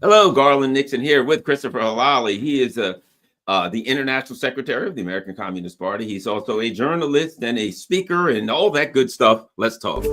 Hello, Garland Nixon here with Christopher Helali. He is the International Secretary of the American Communist Party. He's also a journalist and a speaker and all that good stuff. Let's talk.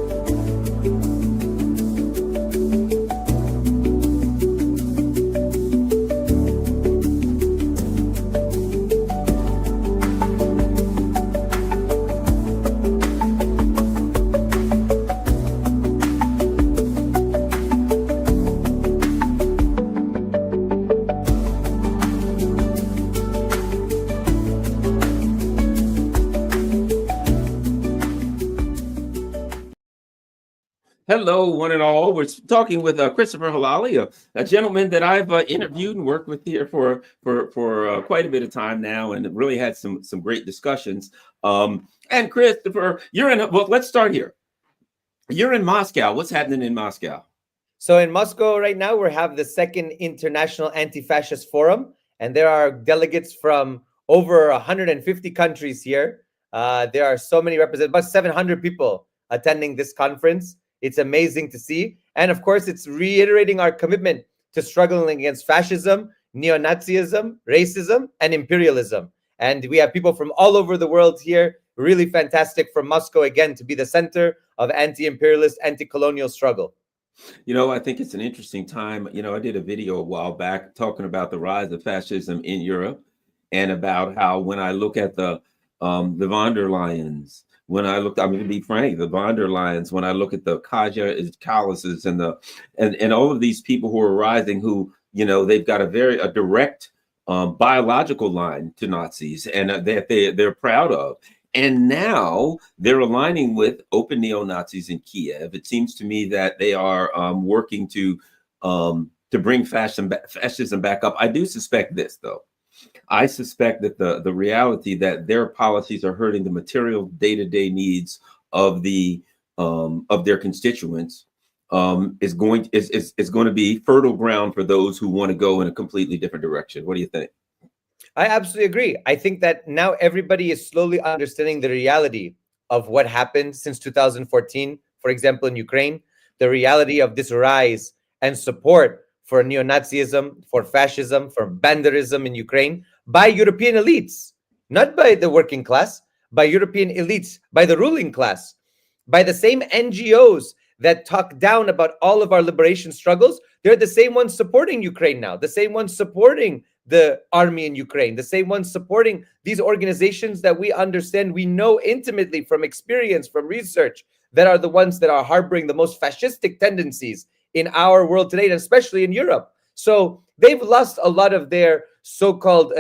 Hello, one and all. We're talking with Christopher Helali, a gentleman that I've interviewed and worked with here for quite a bit of time now, and really had some great discussions. And Christopher, you're in. Well, let's start here. You're in Moscow. What's happening in Moscow? So in Moscow right now, we have the Second International Anti-Fascist Forum, and there are delegates from over 150 countries here. There are so many representatives, about 700 people attending this conference. It's amazing to see. And of course, it's reiterating our commitment to struggling against fascism, neo-Nazism, racism, and imperialism. And we have people from all over the world here. Really fantastic for Moscow, again, to be the center of anti-imperialist, anti-colonial struggle. You know, I think it's an interesting time. You know, I did a video a while back talking about the rise of fascism in Europe and about how when I look at the von der Leyens, when I look, I'm going to be frank, the von der Leyens, when I look at the Kallases and all of these people who are rising, who, you know, they've got a direct biological line to Nazis and that they're proud of. And now they're aligning with open neo-Nazis in Kiev. It seems to me that they are working to bring fascism back up. I do suspect this, though. I suspect that the reality that their policies are hurting the material day-to-day needs of their constituents is going to be fertile ground for those who want to go in a completely different direction. What do you think? I absolutely agree. I think that now everybody is slowly understanding the reality of what happened since 2014, for example, in Ukraine, the reality of this rise and support for neo-Nazism, for fascism, for banderism in Ukraine by European elites, not by the working class, by European elites, by the ruling class, by the same NGOs that talk down about all of our liberation struggles. They're the same ones supporting Ukraine now, the same ones supporting the army in Ukraine, the same ones supporting these organizations that we understand, we know intimately from experience, from research, that are the ones that are harboring the most fascistic tendencies in our world today, and especially in Europe. So they've lost a lot of their so-called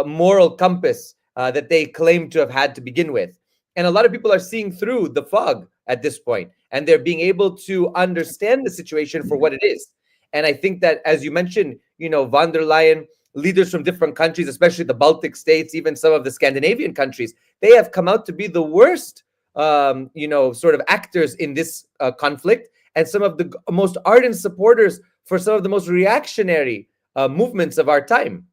moral compass that they claim to have had to begin with. And a lot of people are seeing through the fog at this point, and they're being able to understand the situation for what it is. And I think that, as you mentioned, you know, von der Leyen, leaders from different countries, especially the Baltic states, even some of the Scandinavian countries, they have come out to be the worst, sort of actors in this conflict, and some of the most ardent supporters for some of the most reactionary movements of our time.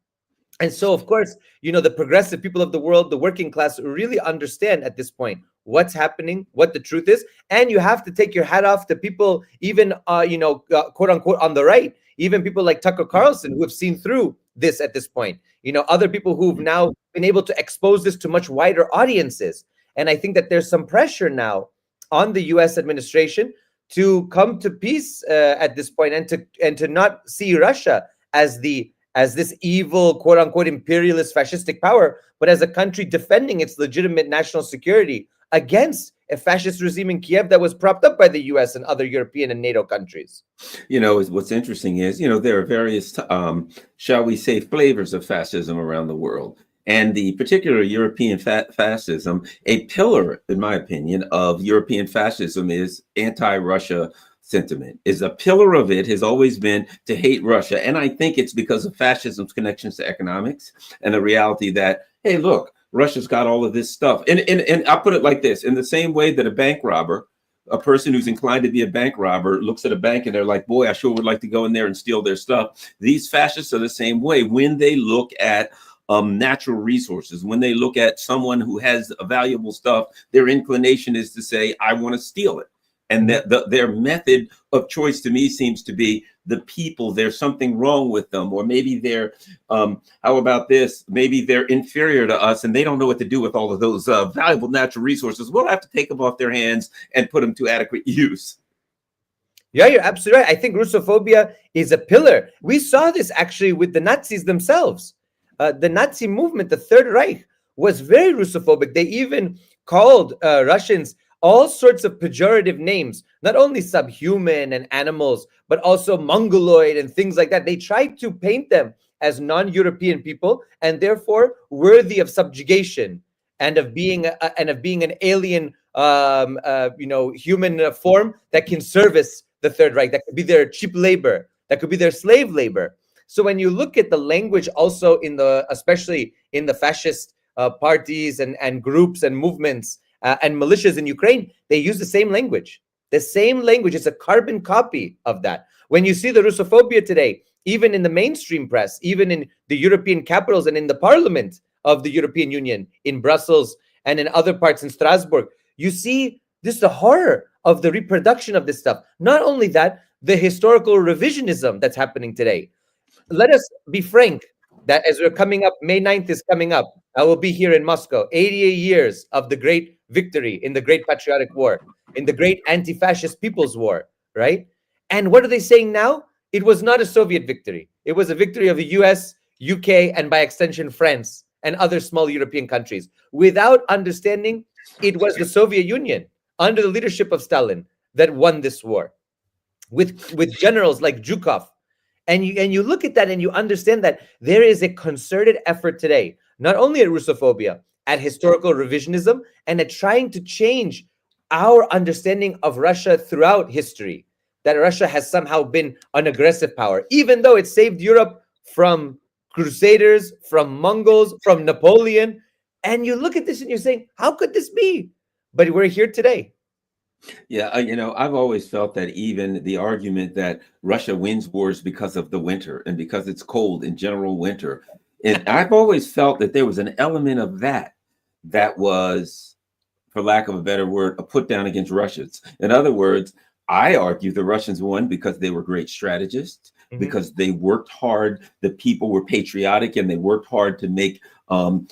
And so, of course, you know, the progressive people of the world, the working class, really understand at this point what's happening, what the truth is. And you have to take your hat off to people, even, quote unquote, on the right, even people like Tucker Carlson, who have seen through this at this point. You know, other people who've now been able to expose this to much wider audiences. And I think that there's some pressure now on the U.S. administration to come to peace at this point, and to not see Russia as this evil, quote unquote, imperialist fascistic power, but as a country defending its legitimate national security against a fascist regime in Kiev that was propped up by the US and other European and NATO countries. You know, what's interesting is, you know, there are various, shall we say, flavors of fascism around the world. And the particular European fascism, a pillar, in my opinion, of European fascism is anti-Russia sentiment. Is a pillar of it has always been to hate Russia. And I think it's because of fascism's connections to economics and the reality that, hey, look, Russia's got all of this stuff. And I'll put it like this: in the same way that a bank robber, a person who's inclined to be a bank robber, looks at a bank and they're like, boy, I sure would like to go in there and steal their stuff. These fascists are the same way. When they look at natural resources, when they look at someone who has valuable stuff, their inclination is to say, I want to steal it. And their method of choice to me seems to be the people. There's something wrong with them, or maybe they're, how about this? Maybe they're inferior to us and they don't know what to do with all of those valuable natural resources. We'll have to take them off their hands and put them to adequate use. Yeah, you're absolutely right. I think rousophobia is a pillar. We saw this actually with the Nazis themselves. The Nazi movement, the Third Reich, was very russophobic. They even called Russians all sorts of pejorative names, not only subhuman and animals, but also mongoloid and things like that. They tried to paint them as non-European people and therefore worthy of subjugation and of being an alien, human form that can service the Third Reich. That could be their cheap labor. That could be their slave labor. So when you look at the language, also especially in the fascist parties and groups and movements and militias in Ukraine, they use the same language. The same language. It's a carbon copy of that. When you see the Russophobia today, even in the mainstream press, even in the European capitals and in the parliament of the European Union, in Brussels and in other parts in Strasbourg, you see this the horror of the reproduction of this stuff. Not only that, the historical revisionism that's happening today. Let us be frank that as we're coming up, May 9th is coming up. I will be here in Moscow, 88 years of the great victory in the Great Patriotic War, in the great anti-fascist People's War, right? And what are they saying now? It was not a Soviet victory. It was a victory of the US, UK, and by extension, France and other small European countries. Without understanding, it was the Soviet Union under the leadership of Stalin that won this war, with generals like Zhukov. And you look at that and you understand that there is a concerted effort today, not only at Russophobia, at historical revisionism, and at trying to change our understanding of Russia throughout history, that Russia has somehow been an aggressive power, even though it saved Europe from Crusaders, from Mongols, from Napoleon. And you look at this and you're saying, how could this be? But we're here today. Yeah, I've always felt that even the argument that Russia wins wars because of the winter and because it's cold in general winter, and I've always felt that there was an element of that was, for lack of a better word, a put down against Russians. In other words, I argue the Russians won because they were great strategists, because they worked hard. The people were patriotic and they worked hard to make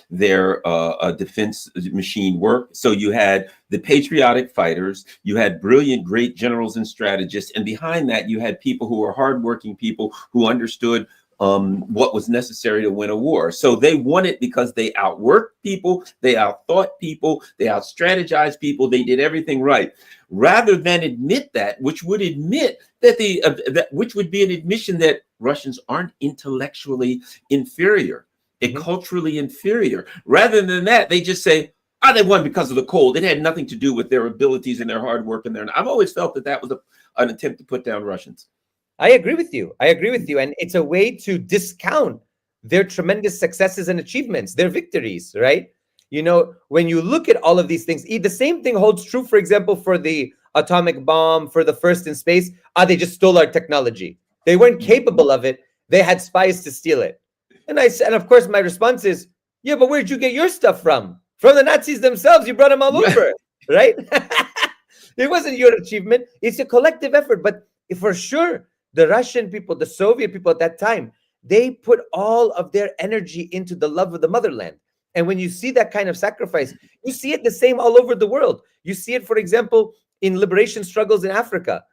their defense machine work. So you had the patriotic fighters, you had brilliant, great generals and strategists, and behind that you had people who were hardworking people who understood what was necessary to win a war. So they won it because they outworked people, they outthought people, they outstrategized people, they did everything right. Rather than admit that, which would admit that which would be an admission that Russians aren't intellectually inferior, culturally inferior. Rather than that, they just say, they won because of the cold. It had nothing to do with their abilities and their hard work. I've always felt that was an attempt to put down Russians. I agree with you. And it's a way to discount their tremendous successes and achievements, their victories, right? When you look at all of these things, the same thing holds true, for example, for the atomic bomb, for the first in space. They just stole our technology. They weren't capable of it. They had spies to steal it. And of course, my response is, yeah, but where'd you get your stuff from? From the Nazis themselves. You brought them all over, right? It wasn't your achievement. It's a collective effort. But for sure, the Russian people, the Soviet people at that time, they put all of their energy into the love of the motherland. And when you see that kind of sacrifice, you see it the same all over the world. You see it, for example, in liberation struggles in Africa.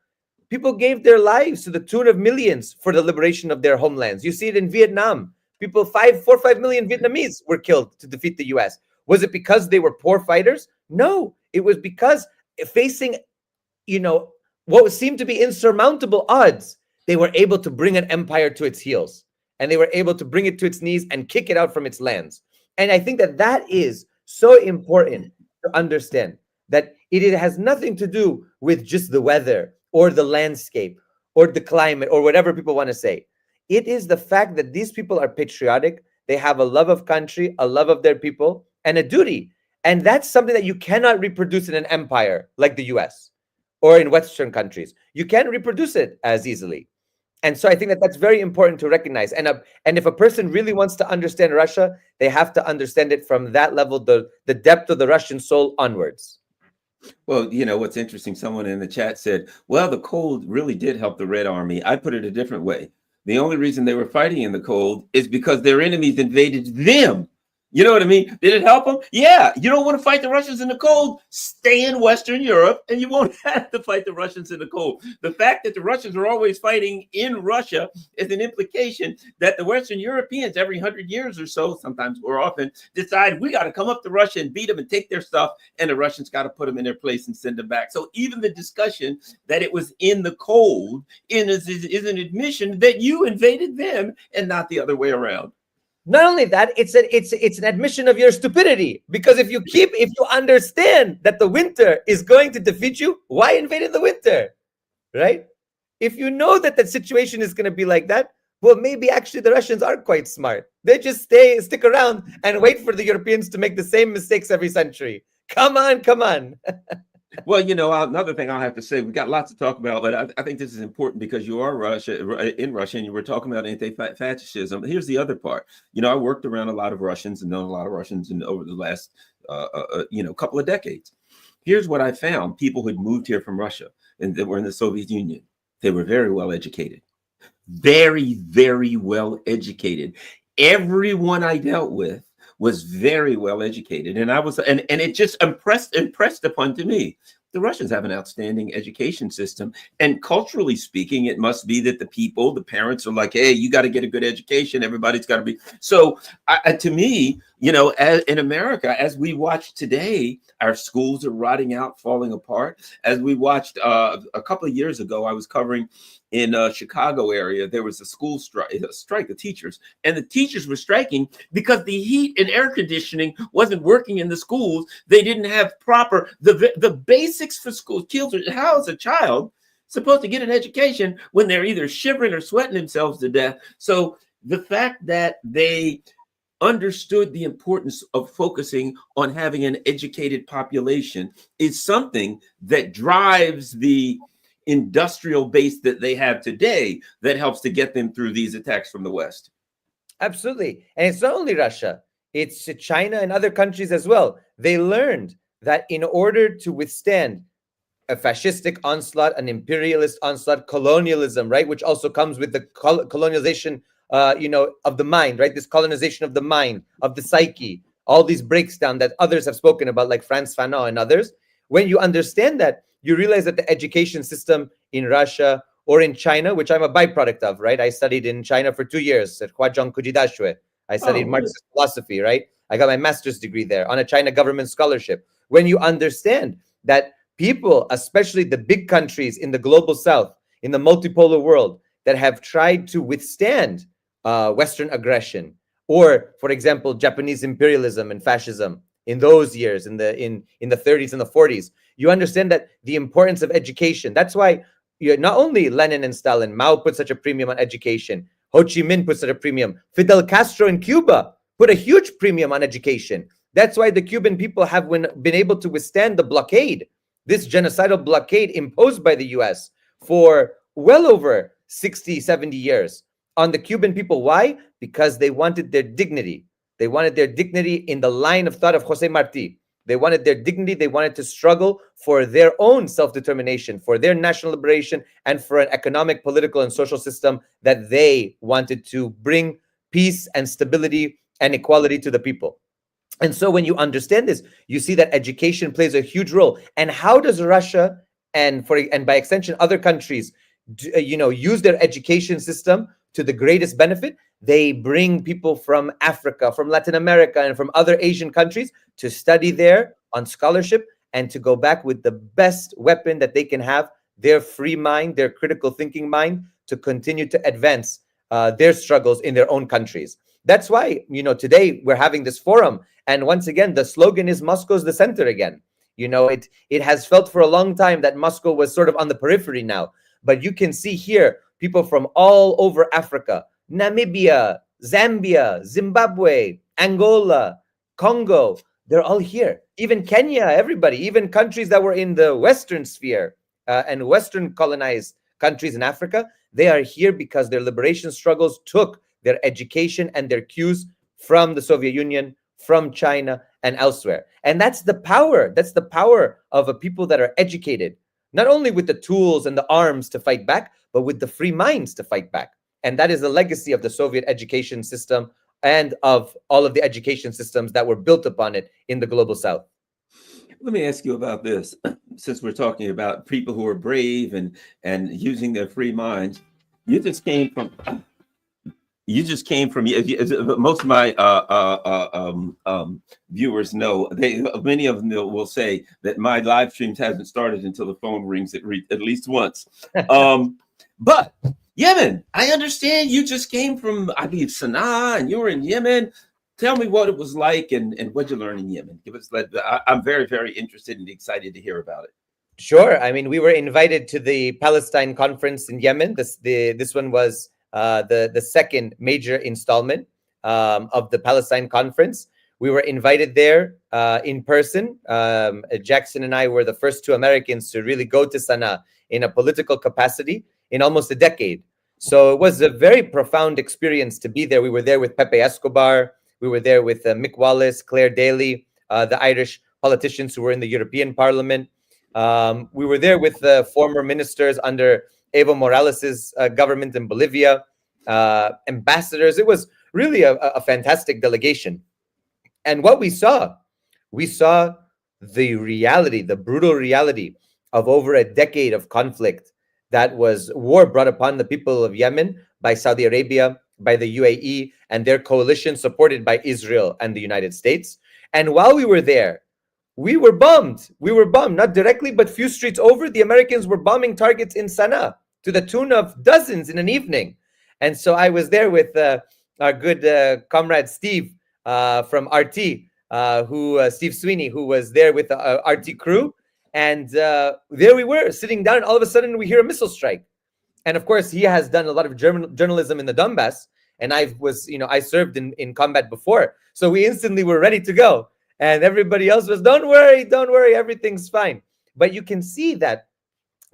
People gave their lives to the tune of millions for the liberation of their homelands. You see it in Vietnam. 4 or 5 million Vietnamese were killed to defeat the US. Was it because they were poor fighters? No, it was because facing, what seemed to be insurmountable odds, they were able to bring an empire to its heels, and they were able to bring it to its knees and kick it out from its lands. And I think that is so important to understand, that it has nothing to do with just the weather or the landscape or the climate or whatever people want to say. It is the fact that these people are patriotic. They have a love of country, a love of their people, and a duty. And that's something that you cannot reproduce in an empire like the US or in Western countries. You can't reproduce it as easily. And so I think that's very important to recognize. And if a person really wants to understand Russia, they have to understand it from that level, the depth of the Russian soul onwards. Well, what's interesting, someone in the chat said, well, the cold really did help the Red Army. I put it a different way. The only reason they were fighting in the cold is because their enemies invaded them. You know what I mean? Did it help them? Yeah. You don't want to fight the Russians in the cold? Stay in Western Europe and you won't have to fight the Russians in the cold. The fact that the Russians are always fighting in Russia is an implication that the Western Europeans, every 100 years or so, sometimes more often, decide we got to come up to Russia and beat them and take their stuff, and the Russians got to put them in their place and send them back. So even the discussion that it was in the cold is an admission that you invaded them and not the other way around. Not only that, it's an admission of your stupidity. Because if you understand that the winter is going to defeat you, why invade in the winter, right? If you know that the situation is going to be like that, well, maybe actually the Russians are quite smart. They just stick around and wait for the Europeans to make the same mistakes every century. Come on, come on. Well, another thing I'll have to say, we've got lots to talk about, but I think this is important because you are in Russia, and you were talking about anti-fascism. Here's the other part. I worked around a lot of Russians and known a lot of Russians over the last, couple of decades. Here's what I found. People who had moved here from Russia and that were in the Soviet Union, they were very well educated. Very, very well educated. Everyone I dealt with was very well educated, and it just impressed upon to me, the Russians have an outstanding education system, and culturally speaking, it must be that the parents are like, hey, you got to get a good education, everybody's got to be. So to me, in America, as we watch today, our schools are rotting out, falling apart. As we watched a couple of years ago, I was covering in Chicago area, there was a school strike of teachers, and the teachers were striking because the heat and air conditioning wasn't working in the schools. They didn't have proper the basics for school. How is a child supposed to get an education when they're either shivering or sweating themselves to death? So the fact that they understood the importance of focusing on having an educated population is something that drives the industrial base that they have today that helps to get them through these attacks from the West. Absolutely. And it's not only Russia, it's China and other countries as well. They learned that in order to withstand a fascistic onslaught, an imperialist onslaught, colonialism, right, which also comes with the colonization of the mind, right? This colonization of the mind, of the psyche, all these breaks down that others have spoken about, like Frantz Fanon and others. When you understand that, you realize that the education system in Russia or in China, which I'm a byproduct of, right? I studied in China for 2 years at Huazhong Kujidashue. I studied Marxist philosophy, right? I got my master's degree there on a China government scholarship. When you understand that people, especially the big countries in the global south, in the multipolar world, that have tried to withstand Western aggression, or, for example, Japanese imperialism and fascism in those years, in the 30s and the 40s, you understand that the importance of education. That's why not only Lenin and Stalin, Mao put such a premium on education, Ho Chi Minh put such a premium, Fidel Castro in Cuba put a huge premium on education. That's why the Cuban people have been able to withstand the blockade, this genocidal blockade imposed by the US for well over 60, 70 years on the Cuban people. Why? Because they wanted their dignity. They wanted their dignity in the line of thought of Jose Marti. They wanted their dignity. They wanted to struggle for their own self-determination, for their national liberation, and for an economic, political, and social system that they wanted to bring peace and stability and equality to the people. And so when you understand this, you see that education plays a huge role. And how does Russia and by extension other countries use their education system to the greatest benefit? They bring people from Africa, from Latin America, and from other Asian countries to study there on scholarship and to go back with the best weapon that they can have, their free mind, their critical thinking mind, to continue to advance their struggles in their own countries. That's why, today we're having this forum. And once again, the slogan is Moscow's the center again. It has felt for a long time that Moscow was sort of on the periphery now. But you can see here people from all over Africa, Namibia, Zambia, Zimbabwe, Angola, Congo, they're all here. Even Kenya, everybody, even countries that were in the Western sphere and Western colonized countries in Africa, they are here because their liberation struggles took their education and their cues from the Soviet Union, from China and elsewhere. And that's the power. That's the power of a people that are educated, not only with the tools and the arms to fight back, but with the free minds to fight back. And that is the legacy of the Soviet education system and of all of the education systems that were built upon it in the global south. Let me ask you about this, since we're talking about people who are brave and using their free minds. You just came from most of my viewers know, many of them will say that my live streams hasn't started until the phone rings at least once. But Yemen, I understand you just came from, I believe, Sana'a, and you were in Yemen. Tell me what it was like and what you learned in Yemen. Give us I'm very, very interested and excited to hear about it. Sure. I mean, we were invited to the Palestine conference in Yemen. This one was the second major installment of the Palestine conference. We were invited there in person. Jackson and I were the first two Americans to really go to Sana'a in a political capacity in almost a decade. So it was a very profound experience to be there. We were there with Pepe Escobar. We were there with Mick Wallace, Claire Daly, the Irish politicians who were in the European Parliament. We were there with the former ministers under Evo Morales' government in Bolivia, ambassadors. It was really a fantastic delegation. And what we saw the reality, the brutal reality of over a decade of conflict that was war brought upon the people of Yemen by Saudi Arabia, by the UAE, and their coalition supported by Israel and the United States. And while we were there, we were bombed. We were bombed, not directly, but few streets over. The Americans were bombing targets in Sana'a to the tune of dozens in an evening. And so I was there with our good comrade Steve from RT, Steve Sweeney, who was there with the RT crew. And there we were sitting down, and all of a sudden we hear a missile strike. And of course, he has done a lot of journalism in the Donbass, and I served in combat before. So we instantly were ready to go. And everybody else was, don't worry, everything's fine. But you can see that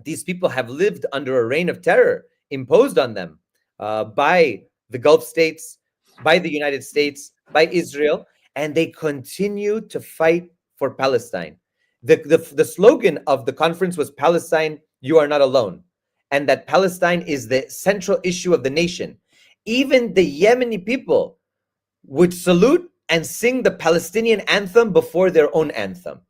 these people have lived under a reign of terror imposed on them by the Gulf states, by the United States, by Israel, and they continue to fight for Palestine. The slogan of the conference was, Palestine, you are not alone. And that Palestine is the central issue of the nation. Even the Yemeni people would salute and sing the Palestinian anthem before their own anthem.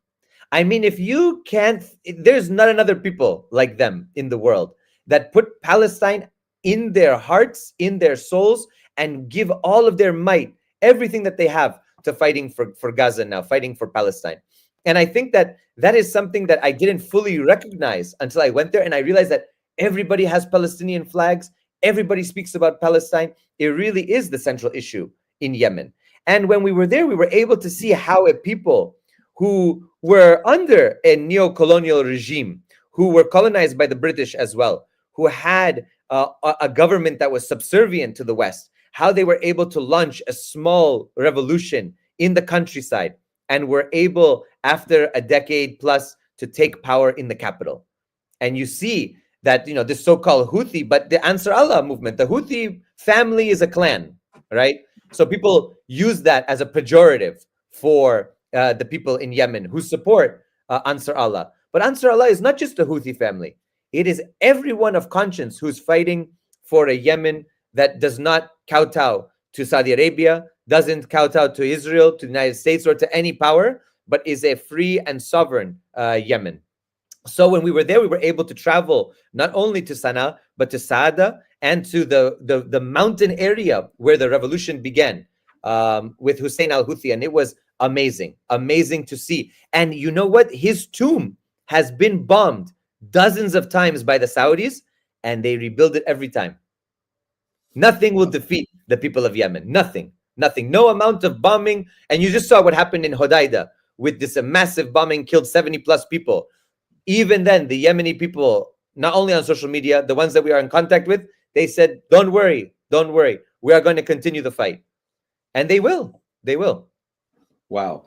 I mean, if you can't, there's not another people like them in the world that put Palestine in their hearts, in their souls, and give all of their might, everything that they have, to fighting for Gaza now, fighting for Palestine. And I think that is something that I didn't fully recognize until I went there, and I realized that everybody has Palestinian flags. Everybody speaks about Palestine. It really is the central issue in Yemen. And when we were there, we were able to see how a people who were under a neo-colonial regime, who were colonized by the British as well, who had a government that was subservient to the West, how they were able to launch a small revolution in the countryside and were able, after a decade plus, to take power in the capital. And you see that, this so-called Houthi, but the Ansar Allah movement, the Houthi family is a clan, right? So people use that as a pejorative for the people in Yemen who support Ansar Allah. But Ansar Allah is not just the Houthi family. It is everyone of conscience who's fighting for a Yemen that does not kowtow to Saudi Arabia, doesn't kowtow to Israel, to the United States, or to any power, but is a free and sovereign Yemen. So when we were there, we were able to travel not only to Sana'a, but to Saada and to the mountain area where the revolution began with Hussein al-Houthi. And it was amazing to see. And you know what? His tomb has been bombed dozens of times by the Saudis, and they rebuild it every time. Nothing will defeat the people of Yemen. Nothing. No amount of bombing. And you just saw what happened in Hodeidah with this massive bombing, killed 70 plus people. Even then, the Yemeni people, not only on social media, the ones that we are in contact with, they said, don't worry. We are going to continue the fight. And they will. Wow.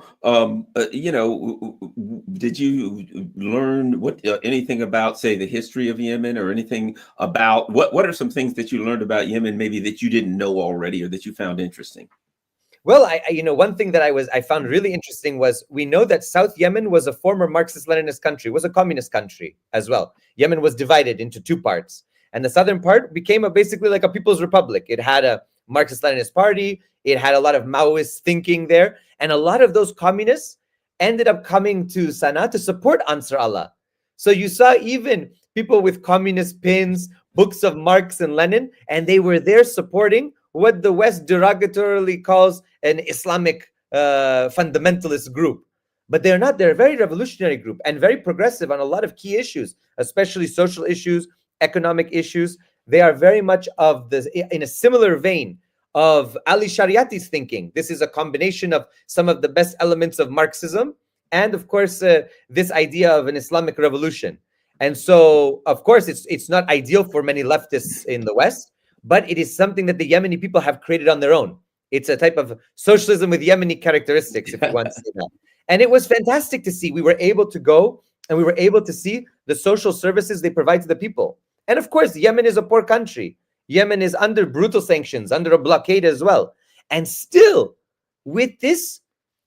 Did you learn anything about, say, the history of Yemen, or anything about what are some things that you learned about Yemen, maybe that you didn't know already or that you found interesting? Well, one thing that I found really interesting was we know that South Yemen was a former Marxist-Leninist country, was a communist country as well. Yemen was divided into two parts, and the southern part became basically like a people's republic. It had a Marxist-Leninist party. It had a lot of Maoist thinking there, and a lot of those communists ended up coming to Sana'a to support Ansar Allah. So you saw even people with communist pins, books of Marx and Lenin, and they were there supporting what the West derogatorily calls an Islamic fundamentalist group. But they're not. They're a very revolutionary group and very progressive on a lot of key issues, especially social issues, economic issues. They are very much in a similar vein of Ali Shariati's thinking. This is a combination of some of the best elements of Marxism and, of course, this idea of an Islamic revolution. And so, of course, it's not ideal for many leftists in the West, but it is something that the Yemeni people have created on their own. It's a type of socialism with Yemeni characteristics, if you want to say that. And it was fantastic to see. We were able to go and we were able to see the social services they provide to the people. And of course, Yemen is a poor country. Yemen is under brutal sanctions, under a blockade as well. And still, with this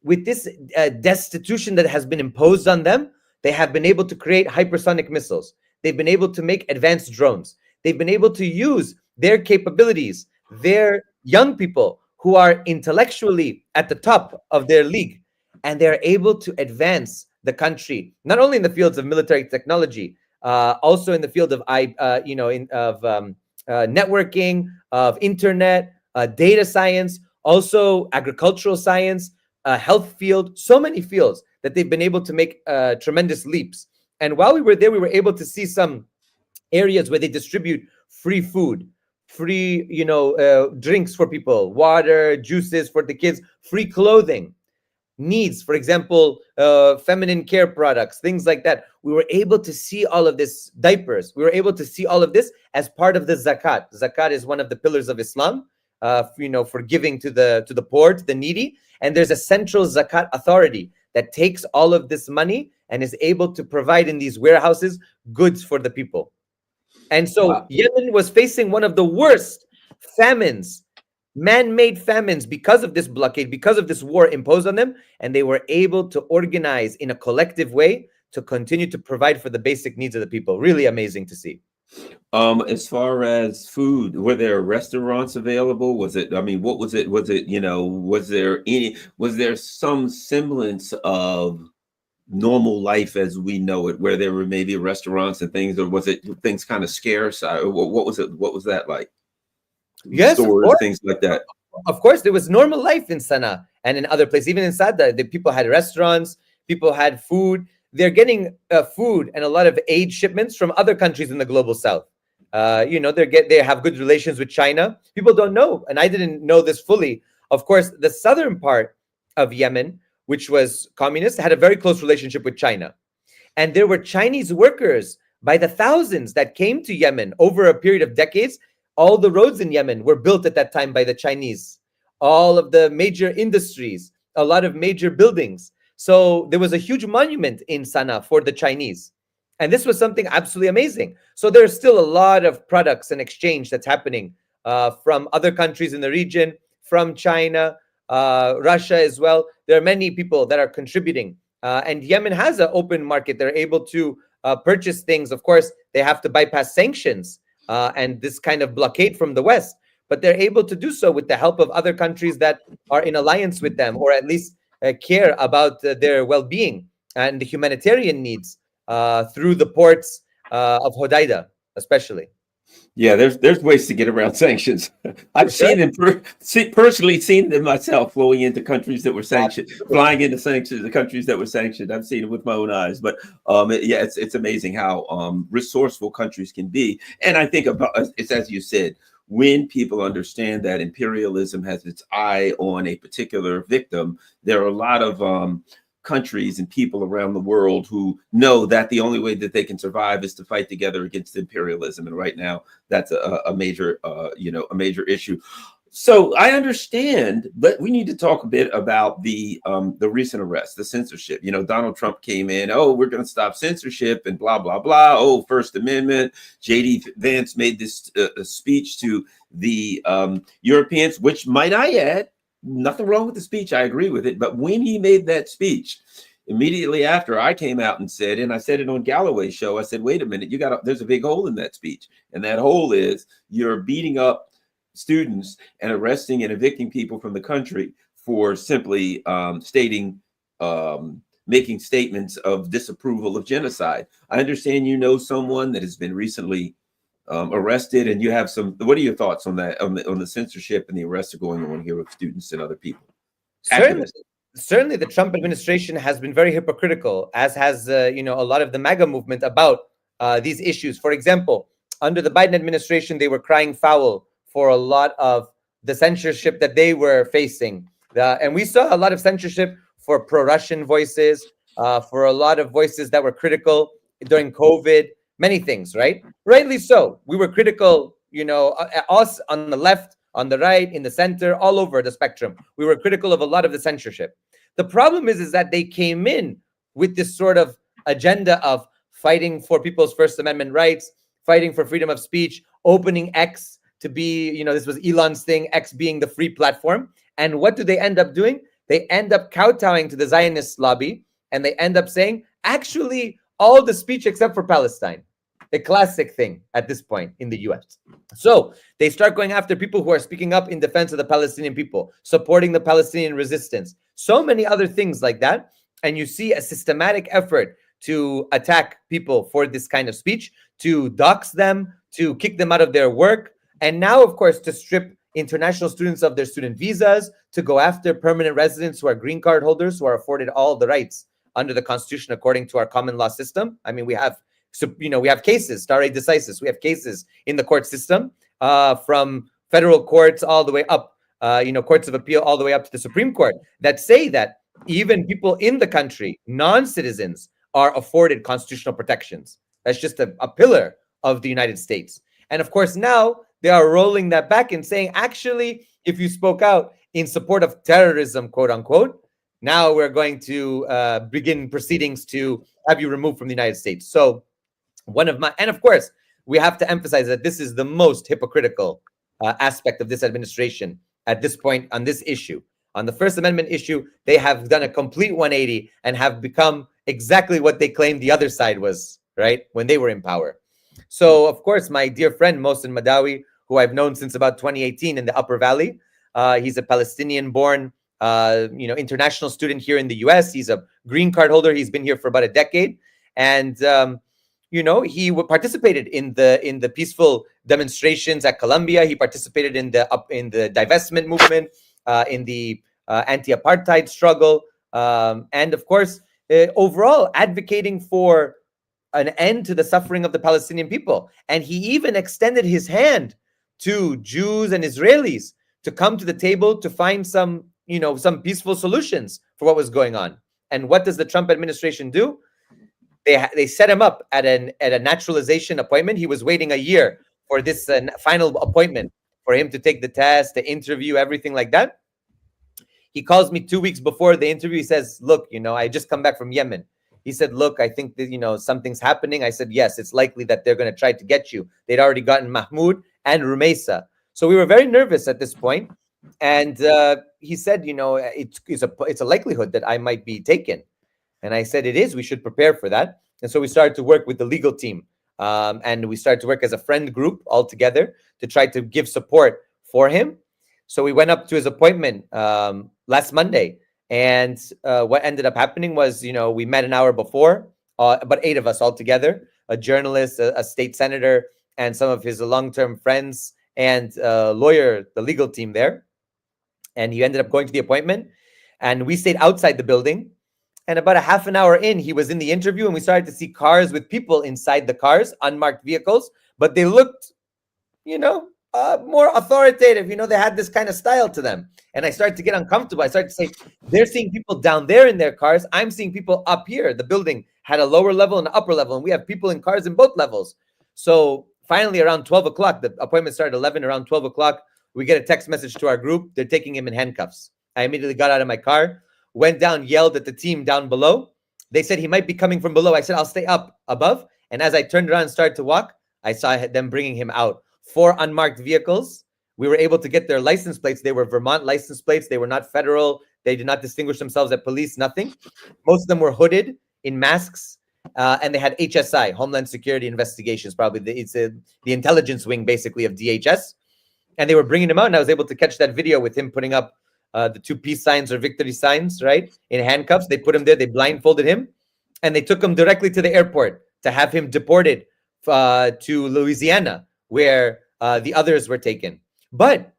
destitution that has been imposed on them, they have been able to create hypersonic missiles. They've been able to make advanced drones. They've been able to use their capabilities, their young people who are intellectually at the top of their league, and they're able to advance the country, not only in the fields of military technology, also in the field of networking, of internet, data science, also agricultural science, health field, so many fields that they've been able to make tremendous leaps. And while we were there, we were able to see some areas where they distribute free food, free, drinks for people, water, juices for the kids, free clothing, needs, for example, feminine care products, things like that. We were able to see all of this, diapers. We were able to see all of this as part of the zakat. Zakat is one of the pillars of Islam, for giving to the poor, to the needy. And there's a central zakat authority that takes all of this money and is able to provide in these warehouses goods for the people. And so wow. Yemen was facing one of the worst famines, man-made famines, because of this blockade, because of this war imposed on them, and they were able to organize in a collective way to continue to provide for the basic needs of the people. Really amazing to see. As far as food, were there restaurants available? Was it, what was it? Was it, was there some semblance of normal life as we know it, where there were maybe restaurants and things, or was it things kind of scarce? What was it? What was that like? Yes, stores, things like that. Of course, there was normal life in Sana'a and in other places. Even in Sada, the people had restaurants, people had food. They're getting food and a lot of aid shipments from other countries in the global south. They have good relations with China. People don't know, and I didn't know this fully. Of course, the southern part of Yemen, which was communist, had a very close relationship with China. And there were Chinese workers by the thousands that came to Yemen over a period of decades. All the roads in Yemen were built at that time by the Chinese. All of the major industries, a lot of major buildings. So there was a huge monument in Sana'a for the Chinese. And this was something absolutely amazing. So there's still a lot of products and exchange that's happening from other countries in the region, from China, Russia as well. There are many people that are contributing. And Yemen has an open market. They're able to purchase things. Of course, they have to bypass sanctions and this kind of blockade from the West. But they're able to do so with the help of other countries that are in alliance with them, or at least care about their well-being and the humanitarian needs through the ports of Hodeidah, especially. Yeah, there's ways to get around sanctions. I've seen them personally seen them myself, flowing into countries that were sanctioned, flying into sanctions, the countries that were sanctioned. I've seen it with my own eyes. But it's amazing how resourceful countries can be. And I think it's as you said, when people understand that imperialism has its eye on a particular victim, there are a lot of countries and people around the world who know that the only way that they can survive is to fight together against imperialism. And right now, that's a major issue. So I understand, but we need to talk a bit about the recent arrest, the censorship. Donald Trump came in, we're going to stop censorship and blah, blah, blah. First Amendment. J.D. Vance made this speech to the Europeans, which, might I add, Nothing wrong with the speech. I agree with it. But when he made that speech, immediately after, I came out and said, and I said it on Galloway's show, I said, wait a minute, there's a big hole in that speech. And that hole is you're beating up students and arresting and evicting people from the country for simply making statements of disapproval of genocide. I understand you know someone that has been recently arrested, and you have some. What are your thoughts on that, on the censorship and the arrests are going on here of students and other people? Certainly, certainly, the Trump administration has been very hypocritical, as has a lot of the MAGA movement about these issues. For example, under the Biden administration, they were crying foul for a lot of the censorship that they were facing, and we saw a lot of censorship for pro-Russian voices, for a lot of voices that were critical during COVID. Many things, right? Rightly so. We were critical, us on the left, on the right, in the center, all over the spectrum. We were critical of a lot of the censorship. The problem is that they came in with this sort of agenda of fighting for people's First Amendment rights, fighting for freedom of speech, opening X to be, this was Elon's thing, X being the free platform. And what do they end up doing? They end up kowtowing to the Zionist lobby, and they end up saying, actually, all the speech except for Palestine. A classic thing at this point in the US. So they start going after people who are speaking up in defense of the Palestinian people, supporting the Palestinian resistance, so many other things like that. And you see a systematic effort to attack people for this kind of speech, to dox them, to kick them out of their work, and now, of course, to strip international students of their student visas, to go after permanent residents who are green card holders, who are afforded all the rights under the Constitution according to our common law system. I mean, we have cases, stare decisis. We have cases in the court system, from federal courts all the way up, courts of appeal all the way up to the Supreme Court, that say that even people in the country, non-citizens, are afforded constitutional protections. That's just a pillar of the United States. And of course, now they are rolling that back and saying, actually, if you spoke out in support of terrorism, quote unquote, now we're going to begin proceedings to have you removed from the United States. So and of course, we have to emphasize that this is the most hypocritical aspect of this administration at this point on this issue. On the First Amendment issue, they have done a complete 180 and have become exactly what they claimed the other side was, right, when they were in power. So, of course, my dear friend, Mohsen Madawi, who I've known since about 2018 in the Upper Valley, he's a Palestinian-born, international student here in the U.S. He's a green card holder. He's been here for about a decade. And, he participated in the peaceful demonstrations at Columbia. He participated in the divestment movement, in the anti-apartheid struggle, and of course, overall advocating for an end to the suffering of the Palestinian people. And he even extended his hand to Jews and Israelis to come to the table to find some peaceful solutions for what was going on. And what does the Trump administration do? They set him up at a naturalization appointment. He was waiting a year for this final appointment for him to take the test, the interview, everything like that. He calls me 2 weeks before the interview. He says, look, I just come back from Yemen. He said, look, I think that, something's happening. I said, yes, it's likely that they're going to try to get you. They'd already gotten Mahmoud and Rumeisa. So we were very nervous at this point. And he said, it's a likelihood that I might be taken. And I said, it is. We should prepare for that. And so we started to work with the legal team. And we started to work as a friend group all together to try to give support for him. So we went up to his appointment last Monday. And what ended up happening was, we met an hour before, about 8 of us all together, a journalist, a state senator, and some of his long-term friends and a lawyer, the legal team there. And he ended up going to the appointment. And we stayed outside the building. And about a half an hour in, he was in the interview, and we started to see cars with people inside the cars, unmarked vehicles, but they looked, more authoritative. They had this kind of style to them. And I started to get uncomfortable. I started to say, they're seeing people down there in their cars. I'm seeing people up here. The building had a lower level and an upper level, and we have people in cars in both levels. So finally, around 12 o'clock, the appointment started at 11, around 12 o'clock, we get a text message to our group. They're taking him in handcuffs. I immediately got out of my car, went down, yelled at the team down below. They said he might be coming from below. I said, I'll stay up above. And as I turned around and started to walk, I saw them bringing him out. 4 unmarked vehicles We were able to get their license plates. They were Vermont license plates. They were not federal. They did not distinguish themselves at police, nothing. Most of them were hooded in masks, and they had HSI, Homeland Security Investigations, probably the intelligence wing, basically, of DHS. And they were bringing him out, and I was able to catch that video with him putting up the 2 peace signs or victory signs, right, in handcuffs. They put him there. They blindfolded him, and they took him directly to the airport to have him deported to Louisiana, where the others were taken. But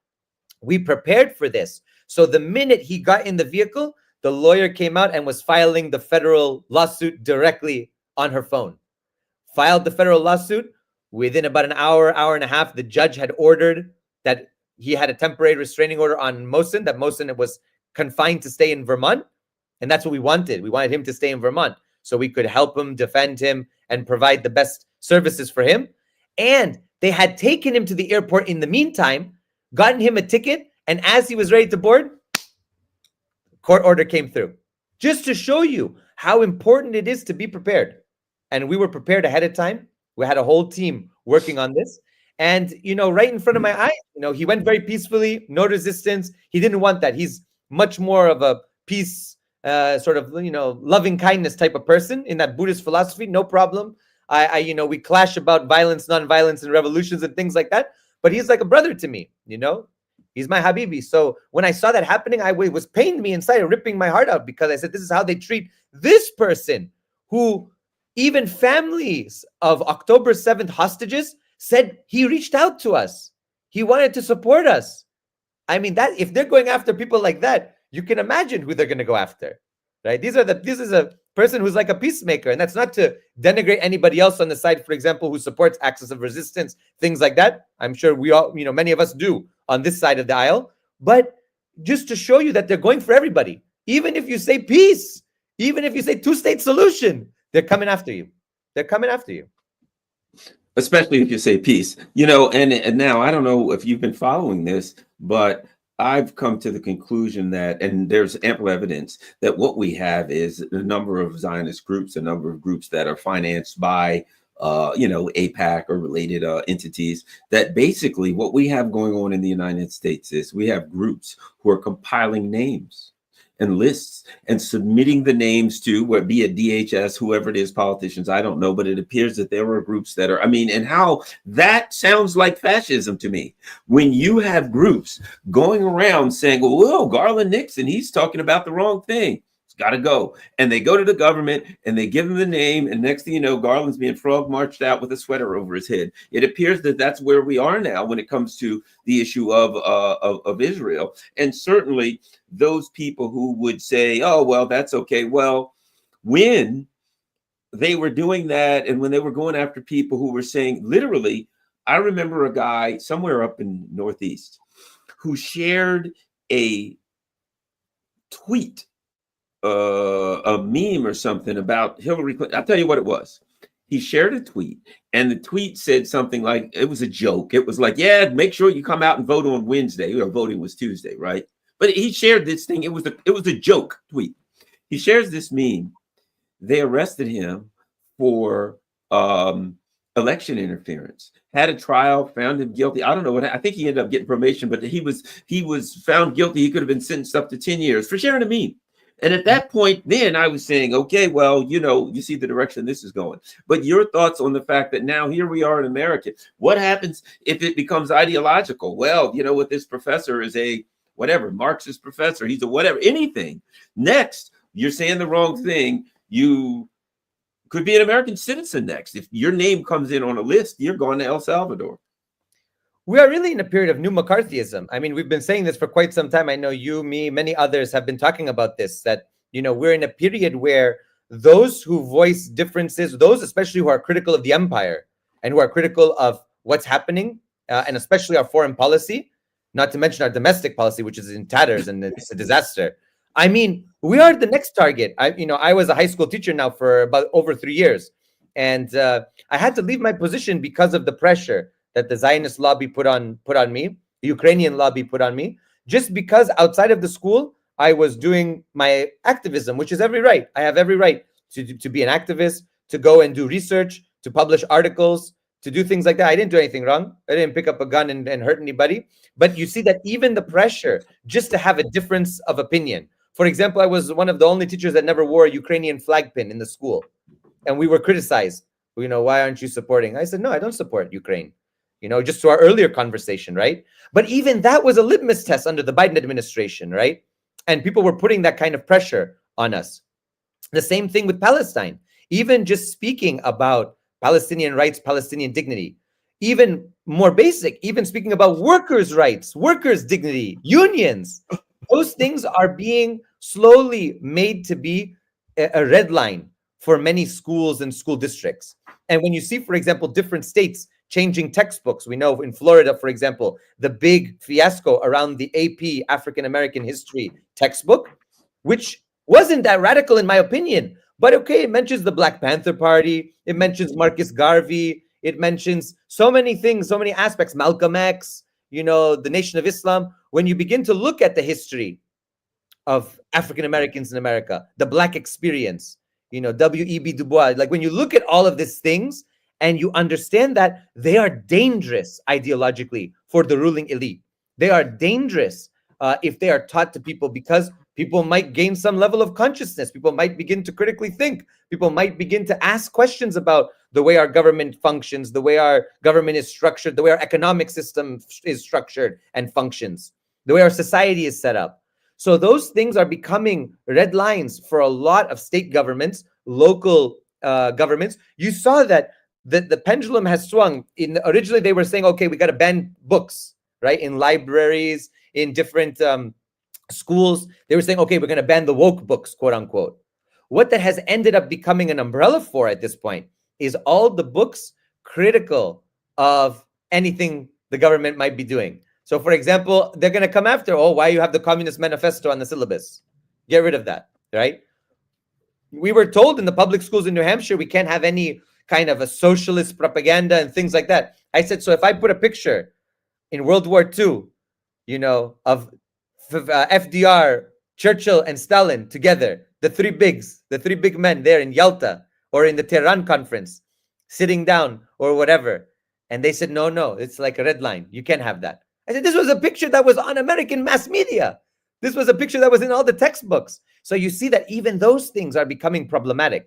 we prepared for this. So the minute he got in the vehicle, the lawyer came out and was filing the federal lawsuit directly on her phone. Filed the federal lawsuit. Within about an hour, hour and a half, the judge had ordered that he had a temporary restraining order on Mohsen, that Mohsen was confined to stay in Vermont. And that's what we wanted. We wanted him to stay in Vermont so we could help him, defend him, and provide the best services for him. And they had taken him to the airport in the meantime, gotten him a ticket, and as he was ready to board, court order came through. Just to show you how important it is to be prepared. And we were prepared ahead of time. We had a whole team working on this. And, right in front of my eyes, he went very peacefully, no resistance. He didn't want that. He's much more of a peace, sort of, loving kindness type of person in that Buddhist philosophy. No problem. We clash about violence, nonviolence, and revolutions and things like that. But he's like a brother to me, He's my Habibi. So when I saw that happening, it was pained me inside, ripping my heart out, because I said, this is how they treat this person who even families of October 7th hostages said he reached out to us. He wanted to support us. I mean, that if they're going after people like that, you can imagine who they're going to go after, right? This is a person who's like a peacemaker, and that's not to denigrate anybody else on the side, for example, who supports axis of resistance, things like that. I'm sure we all, many of us do on this side of the aisle, but just to show you that they're going for everybody. Even if you say peace, even if you say two-state solution, they're coming after you. They're coming after you. Especially if you say peace, and now I don't know if you've been following this, but I've come to the conclusion that, and there's ample evidence that what we have is a number of Zionist groups, a number of groups that are financed by, AIPAC or related entities, that basically what we have going on in the United States is we have groups who are compiling names and lists and submitting the names to, where be it DHS, whoever it is, politicians, I don't know, but it appears that there are groups that are, and how that sounds like fascism to me. When you have groups going around saying, well, Garland Nixon, he's talking about the wrong thing. It's got to go. And they go to the government and they give him the name. And next thing you know, Garland's being frog marched out with a sweater over his head. It appears that that's where we are now when it comes to the issue of Israel. And certainly those people who would say, oh, well, that's okay. Well, when they were doing that and when they were going after people who were saying, literally, I remember a guy somewhere up in Northeast who shared a tweet, a meme or something about Hillary Clinton. I'll tell you what it was. He shared a tweet, and the tweet said something like, it was a joke. It was like, yeah, make sure you come out and vote on Wednesday. Voting was Tuesday, right? But he shared this thing. It was a joke tweet. He shares this meme. They arrested him for election interference. Had a trial, found him guilty. I don't know what. I think he ended up getting probation, but he was found guilty. He could have been sentenced up to 10 years for sharing a meme. And at that point, then I was saying, okay, well, you see the direction this is going. But your thoughts on the fact that now here we are in America. What happens if it becomes ideological? Well, what this professor is a whatever, Marxist professor, he's a whatever, anything. Next, you're saying the wrong thing. You could be an American citizen next. If your name comes in on a list, you're going to El Salvador. We are really in a period of new McCarthyism. I mean, we've been saying this for quite some time. I know you, me, many others have been talking about this, that, we're in a period where those who voice differences, those especially who are critical of the empire and who are critical of what's happening, and especially our foreign policy, not to mention our domestic policy, which is in tatters and it's a disaster. I mean, we are the next target. I was a high school teacher now for about over 3 years. And I had to leave my position because of the pressure that the Zionist lobby put on me, the Ukrainian lobby put on me, just because outside of the school, I was doing my activism, which is every right. I have every right to be an activist, to go and do research, to publish articles, to do things like that. I didn't do anything wrong. I didn't pick up a gun and hurt anybody. But you see that even the pressure just to have a difference of opinion. For example, I was one of the only teachers that never wore a Ukrainian flag pin in the school. And we were criticized. Why aren't you supporting? I said, no, I don't support Ukraine. Just to our earlier conversation, right? But even that was a litmus test under the Biden administration, right? And people were putting that kind of pressure on us. The same thing with Palestine. Even just speaking about Palestinian rights, Palestinian dignity, even more basic, even speaking about workers' rights, workers' dignity, unions, those things are being slowly made to be a red line for many schools and school districts. And when you see, for example, different states changing textbooks, we know in Florida, for example, the big fiasco around the AP African American history textbook, which wasn't that radical in my opinion, but okay, it mentions the Black Panther Party, it mentions Marcus Garvey, it mentions so many things, so many aspects, Malcolm X, the Nation of Islam. When you begin to look at the history of African Americans in America, the Black experience, W.E.B. Du Bois, like when you look at all of these things and you understand that they are dangerous ideologically for the ruling elite. They are dangerous if they are taught to people, because people might gain some level of consciousness. People might begin to critically think. People might begin to ask questions about the way our government functions, the way our government is structured, the way our economic system is structured and functions, the way our society is set up. So those things are becoming red lines for a lot of state governments, local governments. You saw that the pendulum has swung. Originally, they were saying, okay, we got to ban books, right? In libraries, in different schools. They were saying, okay, we're going to ban the woke books, quote unquote. What that has ended up becoming an umbrella for at this point is all the books critical of anything the government might be doing. So, for example, they're going to come after, why you have the Communist Manifesto on the syllabus? Get rid of that, right? We were told in the public schools in New Hampshire, we can't have any kind of a socialist propaganda and things like that. I said, so if I put a picture in World War II, of FDR, Churchill, and Stalin together, the three big men there in Yalta or in the Tehran conference, sitting down or whatever. And they said, no, it's like a red line. You can't have that. I said, this was a picture that was on American mass media. This was a picture that was in all the textbooks. So you see that even those things are becoming problematic.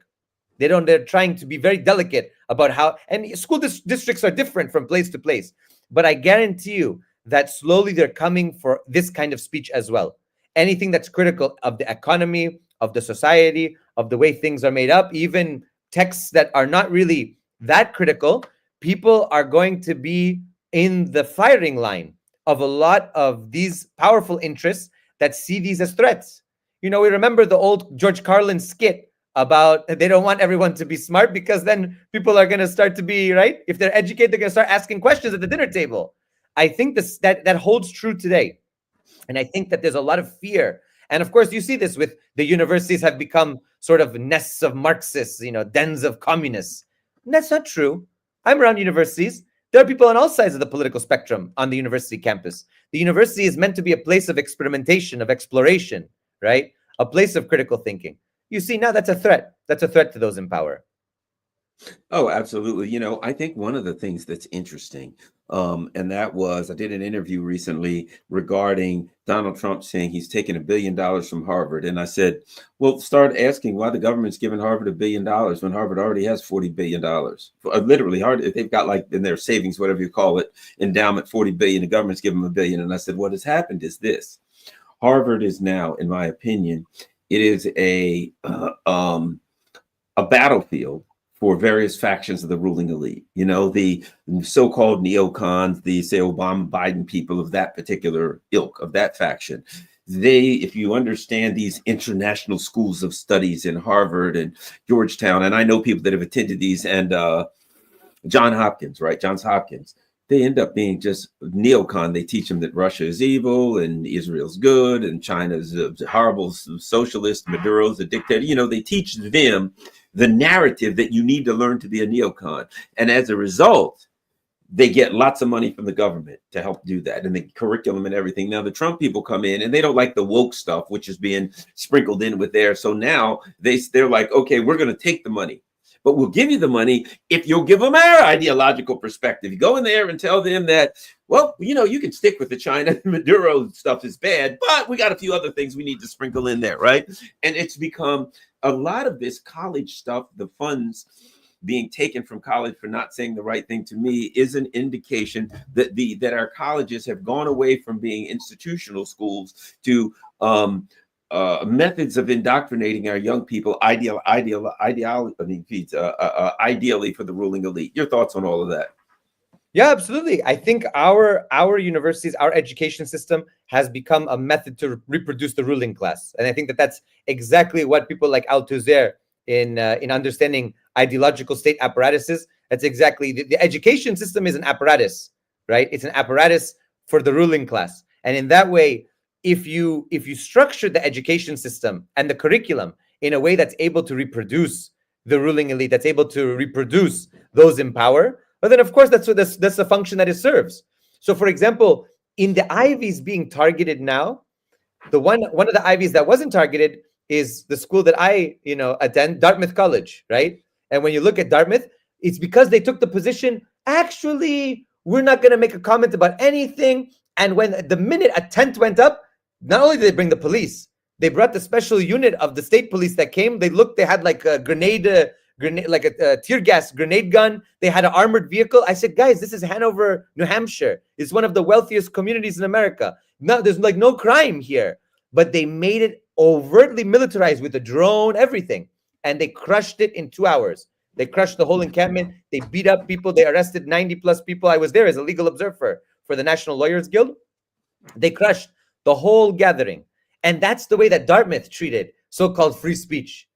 They're trying to be very delicate about how, and school districts are different from place to place. But I guarantee you that slowly they're coming for this kind of speech as well. Anything that's critical of the economy, of the society, of the way things are made up, even texts that are not really that critical, people are going to be in the firing line of a lot of these powerful interests that see these as threats. We remember the old George Carlin skit about they don't want everyone to be smart because then people are going to start to be, right? If they're educated, they're going to start asking questions at the dinner table. I think that holds true today. And I think that there's a lot of fear. And of course, you see this with the universities have become sort of nests of Marxists, dens of communists. And that's not true. I'm around universities. There are people on all sides of the political spectrum on the university campus. The university is meant to be a place of experimentation, of exploration, right? A place of critical thinking. You see, now that's a threat. That's a threat to those in power. Oh, absolutely. I think one of the things that's interesting, and that was, I did an interview recently regarding Donald Trump saying he's taking $1 billion from Harvard. And I said, well, start asking why the government's giving Harvard $1 billion when Harvard already has $40 billion. Literally, Harvard, they've got, like, in their savings, whatever you call it, endowment, $40 billion. The government's giving them $1 billion. And I said, what has happened is this. Harvard is now, in my opinion, it is a battlefield for various factions of the ruling elite. The so-called neocons, the, say, Obama, Biden people of that particular ilk, of that faction. If you understand these international schools of studies in Harvard and Georgetown, and I know people that have attended these, and Johns Hopkins, they end up being just neocon. They teach them that Russia is evil and Israel's good and China's a horrible socialist, Maduro's a dictator. They teach them the narrative that you need to learn to be a neocon. And as a result, they get lots of money from the government to help do that, and the curriculum and everything. Now, the Trump people come in and they don't like the woke stuff, which is being sprinkled in with there. So now they're like, okay, we're going to take the money, but we'll give you the money if you'll give them our ideological perspective. You go in there and tell them that, well, you can stick with the China Maduro stuff is bad, but we got a few other things we need to sprinkle in there, right? And it's become a lot of this college stuff, the funds being taken from college for not saying the right thing, to me is an indication that our colleges have gone away from being institutional schools to methods of indoctrinating our young people ideally for the ruling elite. Your thoughts on all of that? Yeah, absolutely. I think our universities, our education system has become a method to reproduce the ruling class, and I think that that's exactly what people like Althusser in understanding ideological state apparatuses. That's exactly the education system is an apparatus, right? It's an apparatus for the ruling class, and in that way, if you structure the education system and the curriculum in a way that's able to reproduce the ruling elite, that's able to reproduce those in power, but then, of course, that's the function that it serves. So, for example, in the Ivies being targeted now, the one of the Ivies that wasn't targeted is the school that I attend, Dartmouth College, right? And when you look at Dartmouth, it's because they took the position, actually, we're not going to make a comment about anything. And when the minute a tent went up, not only did they bring the police, they brought the special unit of the state police that came. They had like a grenade, like a tear gas grenade gun. They had an armored vehicle. I said, guys, this is Hanover, New Hampshire. It's one of the wealthiest communities in America. No, there's like no crime here, but they made it overtly militarized with a drone, everything. And they crushed it in 2 hours. They crushed the whole encampment. They beat up people. They arrested 90 plus people. I was there as a legal observer for the National Lawyers Guild. They crushed the whole gathering. And that's the way that Dartmouth treated so-called free speech.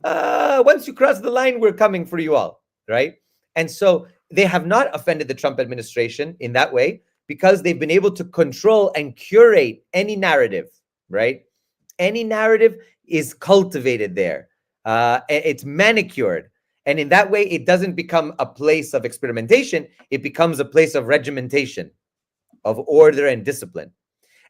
Once you cross the line, we're coming for you all, right? And so they have not offended the Trump administration in that way because they've been able to control and curate any narrative, right? Any narrative is cultivated there. It's manicured. And in that way, it doesn't become a place of experimentation. It becomes a place of regimentation, of order and discipline.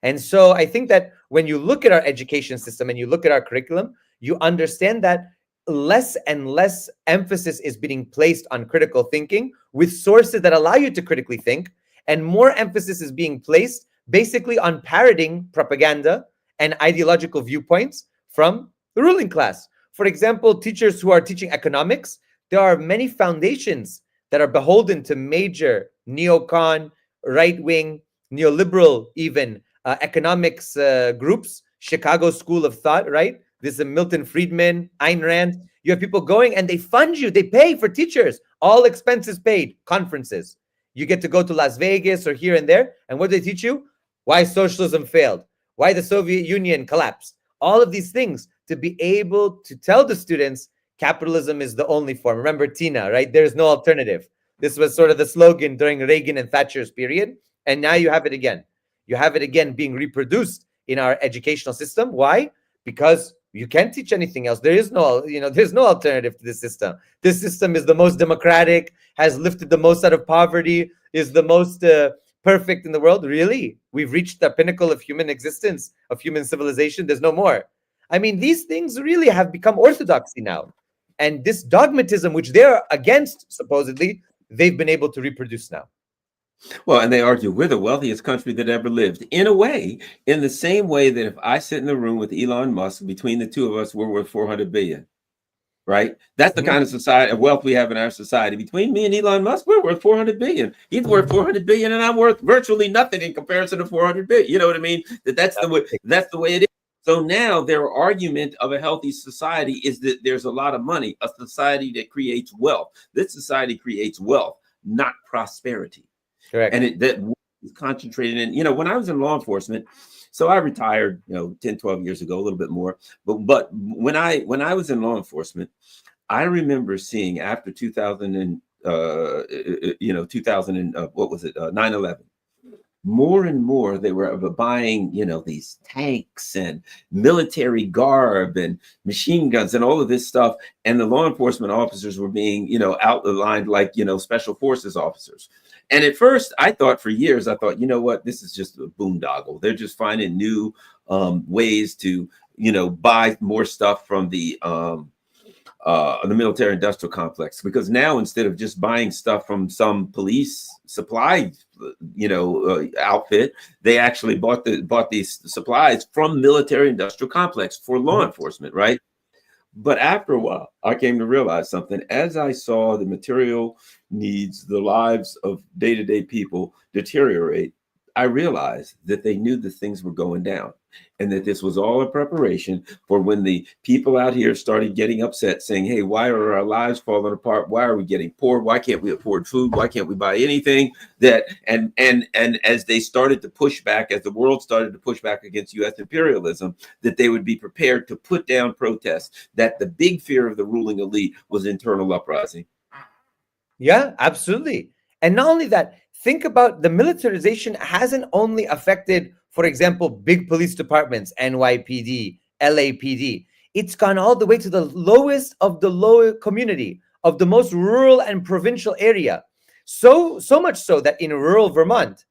And so I think that when you look at our education system and you look at our curriculum, you understand that less and less emphasis is being placed on critical thinking with sources that allow you to critically think, and more emphasis is being placed basically on parroting propaganda and ideological viewpoints from the ruling class. For example, teachers who are teaching economics, there are many foundations that are beholden to major neocon, right-wing, neoliberal even economics groups, Chicago School of Thought, right? This is Milton Friedman, Ayn Rand. You have people going and they fund you. They pay for teachers, all expenses paid, conferences. You get to go to Las Vegas or here and there. And what do they teach you? Why socialism failed, why the Soviet Union collapsed. All of these things to be able to tell the students capitalism is the only form. Remember Tina, right? There's no alternative. This was sort of the slogan during Reagan and Thatcher's period. And now you have it again. You have it again being reproduced in our educational system. Why? Because you can't teach anything else. There is no, there's no alternative to this system. This system is the most democratic, has lifted the most out of poverty, is the most perfect in the world. Really? We've reached the pinnacle of human existence, of human civilization. There's no more. I mean, these things really have become orthodoxy now. And this dogmatism, which they're against, supposedly, they've been able to reproduce now. Well, and they argue we're the wealthiest country that ever lived. In a way, in the same way that if I sit in the room with Elon Musk, between the two of us, we're worth 400 billion, right? That's the kind of society of wealth we have in our society. Between me and Elon Musk, we're worth 400 billion. He's worth 400 billion, and I'm worth virtually nothing in comparison to 400 billion. You know what I mean? That's the way it is. So now their argument of a healthy society is that there's a lot of money, a society that creates wealth. This society creates wealth, not prosperity. Correct. And that is concentrated in, when I was in law enforcement, so I retired, 10, 12 years ago, a little bit more. But when I was in law enforcement, I remember seeing after 2000 and, 2000 and what was it? 9/11. More and more they were buying, these tanks and military garb and machine guns and all of this stuff. And the law enforcement officers were being, outlined like, special forces officers. And at first I thought for years, you know what, this is just a boondoggle. They're just finding new ways to, buy more stuff from the the military industrial complex, because now instead of just buying stuff from some police supply outfit, they actually bought these supplies from military industrial complex for law enforcement, right? But after a while, I came to realize something. As I saw the material needs, the lives of day-to-day people deteriorate, I realized that they knew that things were going down, and that this was all a preparation for when the people out here started getting upset, saying, hey, why are our lives falling apart? Why are we getting poor? Why can't we afford food? Why can't we buy anything? That and as they started to push back, as the world started to push back against US imperialism, that they would be prepared to put down protests, that the big fear of the ruling elite was internal uprising. Yeah, absolutely. And not only that, think about the militarization hasn't only affected, for example, big police departments, NYPD, LAPD. It's gone all the way to the lowest of the low community, of the most rural and provincial area. So much so that in rural Vermont,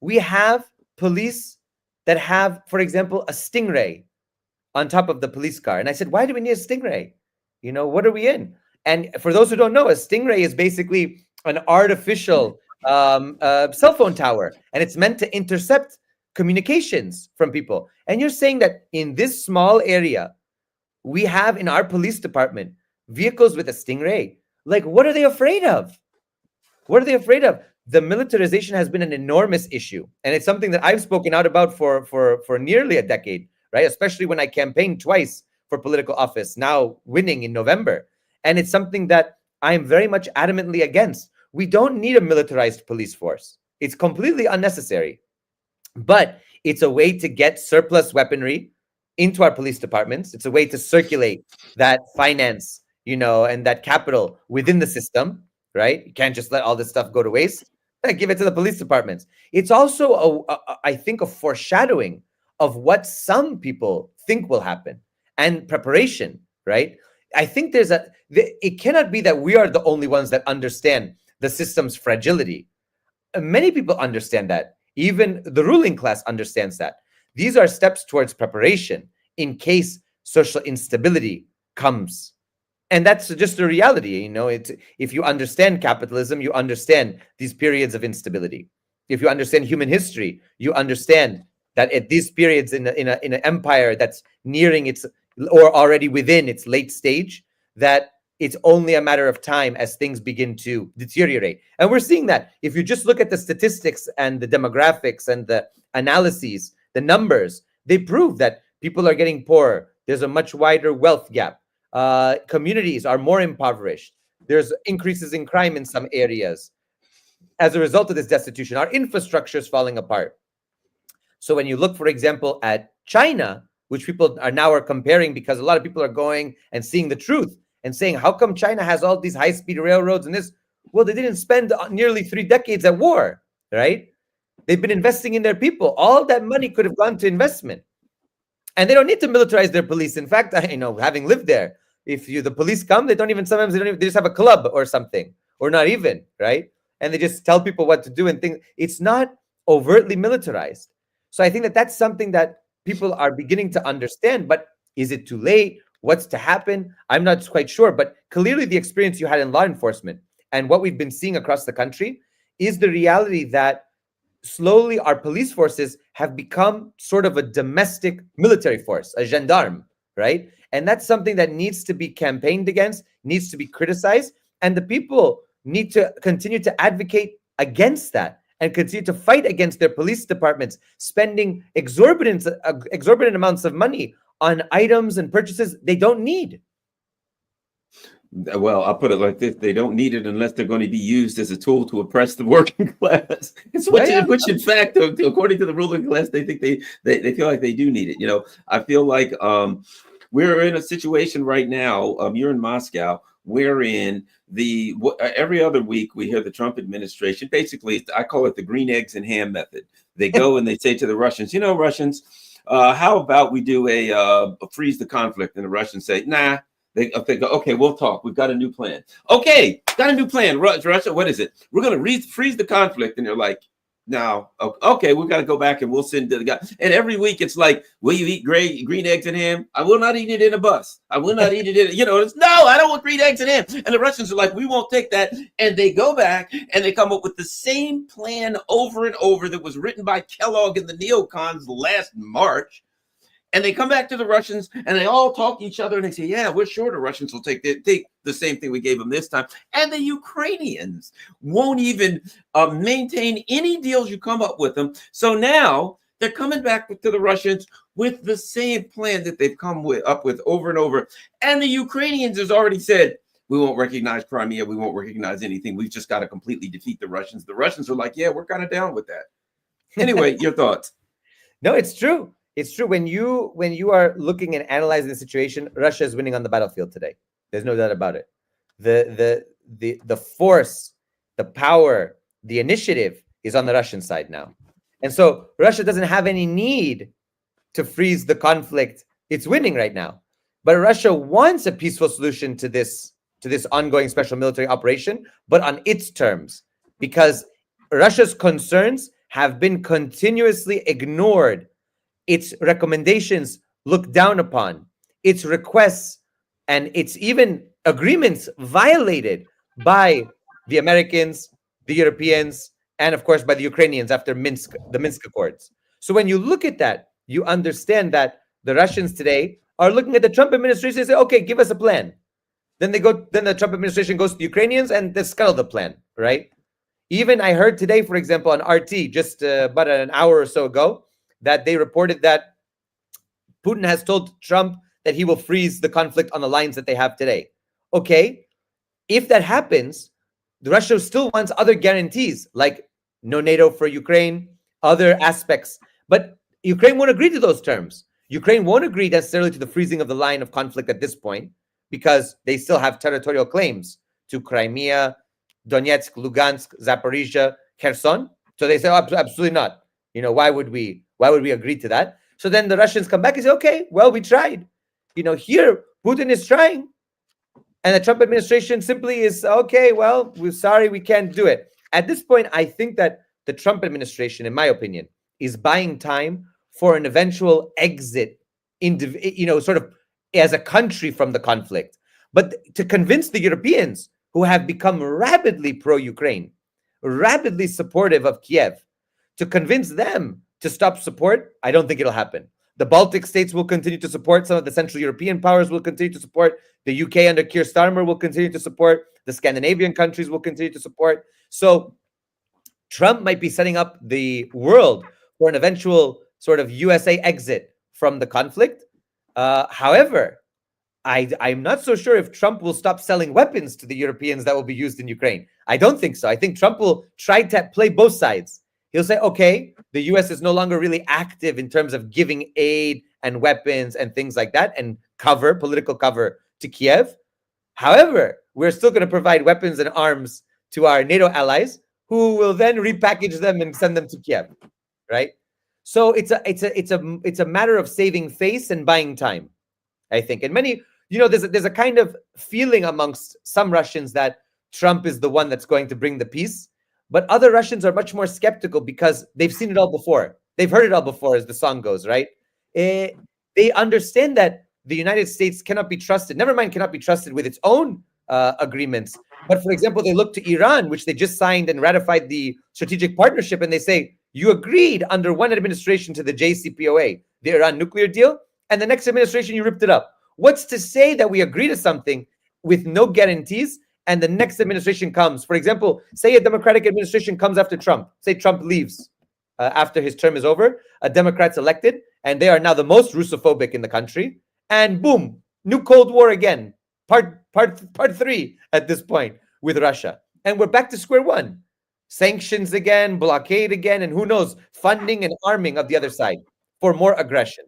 we have police that have, for example, a stingray on top of the police car. And I said, why do we need a stingray? What are we in? And for those who don't know, a stingray is basically an artificial cell phone tower, and it's meant to intercept communications from people. And you're saying that in this small area, we have in our police department vehicles with a stingray. Like, what are they afraid of? What are they afraid of? The militarization has been an enormous issue, and it's something that I've spoken out about for nearly a decade, right? Especially when I campaigned twice for political office, now winning in November. And it's something that I'm very much adamantly against. We don't need a militarized police force. It's completely unnecessary. But it's a way to get surplus weaponry into our police departments. It's a way to circulate that finance, and that capital within the system, right? You can't just let all this stuff go to waste. Give it to the police departments. It's also, I think, a foreshadowing of what some people think will happen, and preparation, right? I think it cannot be that we are the only ones that understand the system's fragility. Many people understand that. Even the ruling class understands that. These are steps towards preparation in case social instability comes. And that's just a reality. If you understand capitalism, you understand these periods of instability. If you understand human history, you understand that at these periods in an empire that's nearing its, or already within its late stage, that it's only a matter of time as things begin to deteriorate. And we're seeing that. If you just look at the statistics and the demographics and the analyses, the numbers, they prove that people are getting poorer. There's a much wider wealth gap. Communities are more impoverished. There's increases in crime in some areas. As a result of this destitution, our infrastructure is falling apart. So when you look, for example, at China, which people are now comparing, because a lot of people are going and seeing the truth and saying, how come China has all these high-speed railroads and this? Well, they didn't spend nearly 3 decades at war, right? They've been investing in their people. All that money could have gone to investment. And they don't need to militarize their police. In fact, having lived there, if the police come, they just have a club or something, or not even, right? And they just tell people what to do and things. It's not overtly militarized. So I think that that's something that people are beginning to understand. But is it too late? What's to happen? I'm not quite sure. But clearly the experience you had in law enforcement and what we've been seeing across the country is the reality that slowly our police forces have become sort of a domestic military force, a gendarme, right? And that's something that needs to be campaigned against, needs to be criticized. And the people need to continue to advocate against that and continue to fight against their police departments, spending exorbitant amounts of money on items and purchases they don't need. Well, I'll put it like this: they don't need it unless they're going to be used as a tool to oppress the working class. Which in fact, according to the ruling class, they think they feel like they do need it. I feel like we're in a situation right now. You're in Moscow. We're in every other week we hear the Trump administration. Basically, I call it the green eggs and ham method. They go and they say to the Russians, Russians, how about we do a freeze the conflict? And the Russians say, nah. They go, okay, we'll talk. We've got a new plan. Okay, got a new plan. Russia, what is it? We're going to freeze the conflict. And they're like, Now, okay, we got to go back and we'll send the guy. And every week it's like, will you eat green eggs and ham? I will not eat it in a bus. I will not eat it in, it's, no, I don't want green eggs and ham. And the Russians are like, we won't take that. And they go back and they come up with the same plan over and over that was written by Kellogg and the neocons last March. And they come back to the Russians and they all talk to each other and they say, yeah, we're sure the Russians will take the same thing we gave them this time. And the Ukrainians won't even maintain any deals you come up with them. So now they're coming back to the Russians with the same plan that they've come up with over and over. And the Ukrainians has already said, we won't recognize Crimea. We won't recognize anything. We've just got to completely defeat the Russians. The Russians are like, yeah, we're kind of down with that. Anyway, your thoughts? No, it's true. It's true. When you are looking and analyzing the situation, Russia is winning on the battlefield today. There's no doubt about it. The force, the power, the initiative is on the Russian side now. And so Russia doesn't have any need to freeze the conflict. It's winning right now. But Russia wants a peaceful solution to this ongoing special military operation, but on its terms, because Russia's concerns have been continuously ignored. Its recommendations looked down upon, its requests and its even agreements violated by the Americans, the Europeans, and of course by the Ukrainians after the Minsk Accords. So when you look at that, you understand that the Russians today are looking at the Trump administration and say, okay, give us a plan. Then the Trump administration goes to the Ukrainians and they scuttle the plan, right? Even I heard today, for example, on RT, just about an hour or so ago, that they reported that Putin has told Trump that he will freeze the conflict on the lines that they have today. Okay, if that happens, Russia still wants other guarantees, like no NATO for Ukraine, other aspects. But Ukraine won't agree to those terms. Ukraine won't agree necessarily to the freezing of the line of conflict at this point, because they still have territorial claims to Crimea, Donetsk, Lugansk, Zaporizhia, Kherson. So they say, oh, absolutely not. Why would we agree to that? So then the Russians come back and say, okay, well, we tried. Here Putin is trying. And the Trump administration simply is, okay, well, we're sorry, we can't do it. At this point, I think that the Trump administration, in my opinion, is buying time for an eventual exit, sort of as a country from the conflict. But to convince the Europeans, who have become rapidly pro-Ukraine, rapidly supportive of Kiev, to convince them to stop support, I don't think it'll happen. The Baltic states will continue to support. Some of the Central European powers will continue to support. The UK under Keir Starmer will continue to support. The Scandinavian countries will continue to support. So Trump might be setting up the world for an eventual sort of USA exit from the conflict. However, I'm not so sure if Trump will stop selling weapons to the Europeans that will be used in Ukraine. I don't think so. I think Trump will try to play both sides. He'll say, okay, the US is no longer really active in terms of giving aid and weapons and things like that, and political cover to Kiev. However, we're still going to provide weapons and arms to our NATO allies, who will then repackage them and send them to Kiev, right? So it's a matter of saving face and buying time, I think. And many, there's a kind of feeling amongst some Russians that Trump is the one that's going to bring the peace. But other Russians are much more skeptical because they've seen it all before. They've heard it all before, as the song goes, right? They understand that the United States cannot be trusted. Never mind, cannot be trusted with its own agreements. But for example, they look to Iran, which they just signed and ratified the strategic partnership, and they say, you agreed under one administration to the JCPOA, the Iran nuclear deal, and the next administration you ripped it up. What's to say that we agree to something with no guarantees, and the next administration comes? For example, say a Democratic administration comes after Trump. Say Trump leaves after his term is over. A Democrat's elected, and they are now the most russophobic in the country. And boom, new Cold War again. Part 3 at this point with Russia. And we're back to square one. Sanctions again, blockade again, and who knows, funding and arming of the other side for more aggression.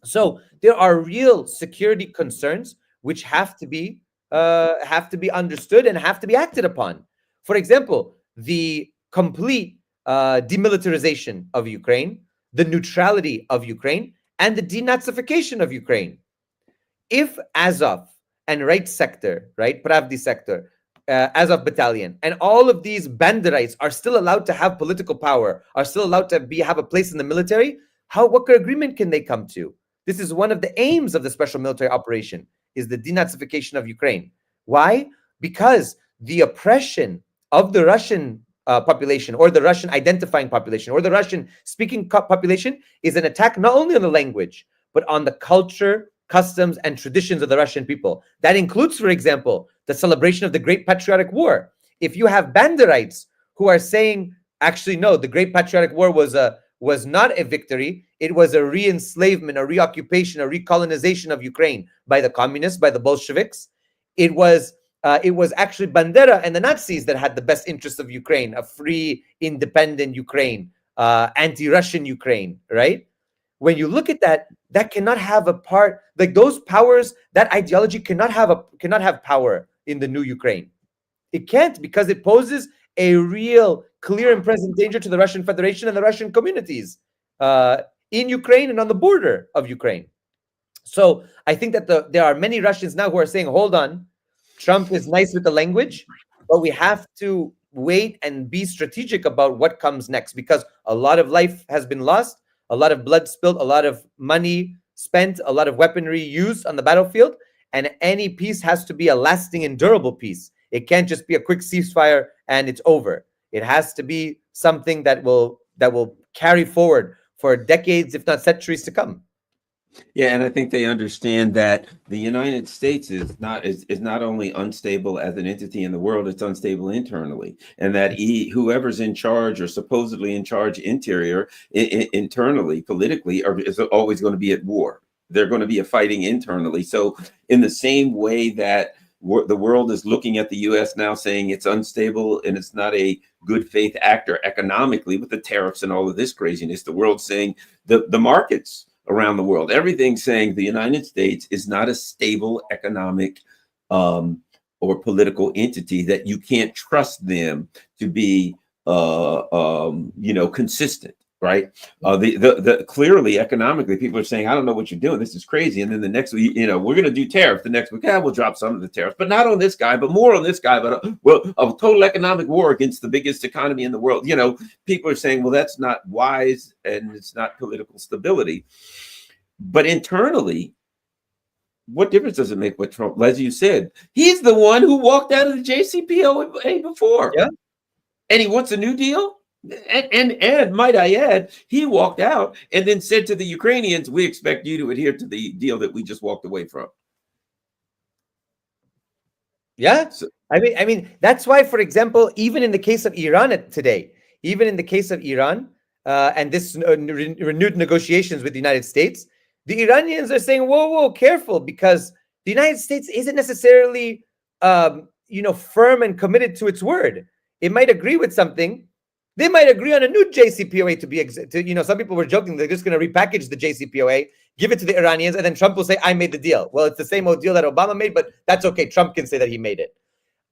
So there are real security concerns which have to be understood and have to be acted upon. For example, the complete demilitarization of Ukraine, the neutrality of Ukraine, and the denazification of Ukraine. If Azov and right sector, right, Pravdi sector, Azov battalion, and all of these banderites are still allowed to have political power, are still allowed to have a place in the military, what agreement can they come to? This is one of the aims of the special military operation, is the denazification of Ukraine. Why? Because the oppression of the Russian population, or the Russian identifying population, or the Russian speaking population, is an attack not only on the language, but on the culture, customs, and traditions of the Russian people. That includes, for example, the celebration of the Great Patriotic War. If you have banderites who are saying, actually, no, the Great Patriotic War was not a victory, it was a re-enslavement, a reoccupation, a recolonization of Ukraine by the communists, by the Bolsheviks. It was actually Bandera and the Nazis that had the best interests of Ukraine, a free, independent Ukraine, anti-Russian Ukraine, right? When you look at that, that cannot have a part, like those powers, that ideology cannot have power in the new Ukraine. It can't, because it poses a real, clear and present danger to the Russian Federation and the Russian communities in Ukraine and on the border of Ukraine. So I think that there are many Russians now who are saying, hold on, Trump is nice with the language, but we have to wait and be strategic about what comes next, because a lot of life has been lost, a lot of blood spilled, a lot of money spent, a lot of weaponry used on the battlefield, and any peace has to be a lasting and durable peace. It can't just be a quick ceasefire and it's over. It has to be something that will carry forward for decades, if not centuries to come. Yeah, and I think they understand that the United States is not only unstable as an entity in the world, it's unstable internally, and that whoever's in charge or supposedly in charge internally, politically, is always going to be at war. They're going to be fighting internally. So in the same way that the world is looking at the U.S. now saying it's unstable and it's not a good faith actor economically with the tariffs and all of this craziness, the world's saying the markets around the world, everything's saying the United States is not a stable economic or political entity, that you can't trust them to be consistent, right? Clearly economically, people are saying, I don't know what you're doing, this is crazy. And then the next week, we're going to do tariffs. The next week, we'll drop some of the tariffs, but not on this guy, but more on this guy. But a total economic war against the biggest economy in the world. People are saying, well, that's not wise and it's not political stability. But internally, what difference does it make what Trump, as you said, he's the one who walked out of the JCPOA before. Yeah. And he wants a new deal. And might I add, he walked out and then said to the Ukrainians, we expect you to adhere to the deal that we just walked away from. Yeah. So, I mean, that's why, for example, even in the case of Iran today, and this renewed negotiations with the United States, the Iranians are saying, whoa, careful, because the United States isn't necessarily, firm and committed to its word. It might agree with something. They might agree on a new JCPOA to be, some people were joking, they're just going to repackage the JCPOA, give it to the Iranians, and then Trump will say, I made the deal. Well, it's the same old deal that Obama made, but that's okay. Trump can say that he made it.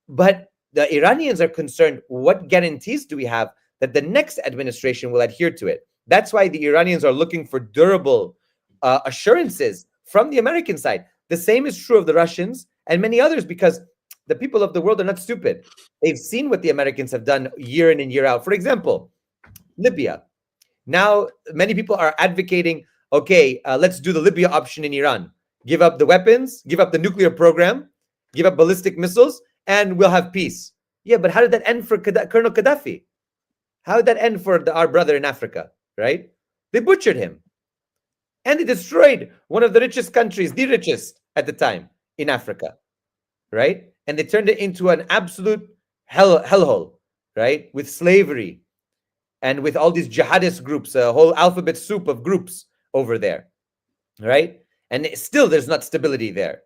But the Iranians are concerned, what guarantees do we have that the next administration will adhere to it? That's why the Iranians are looking for durable assurances from the American side. The same is true of the Russians and many others, because the people of the world are not stupid. They've seen what the Americans have done year in and year out. For example, Libya. Now, many people are advocating, okay, let's do the Libya option in Iran. Give up the weapons, give up the nuclear program, give up ballistic missiles, and we'll have peace. Yeah, but how did that end for Colonel Gaddafi? How did that end for our brother in Africa, right? They butchered him. And they destroyed one of the richest countries, the richest at the time in Africa, right? And they turned it into an absolute hellhole, right? With slavery and with all these jihadist groups, a whole alphabet soup of groups over there, right? And still there's not stability there.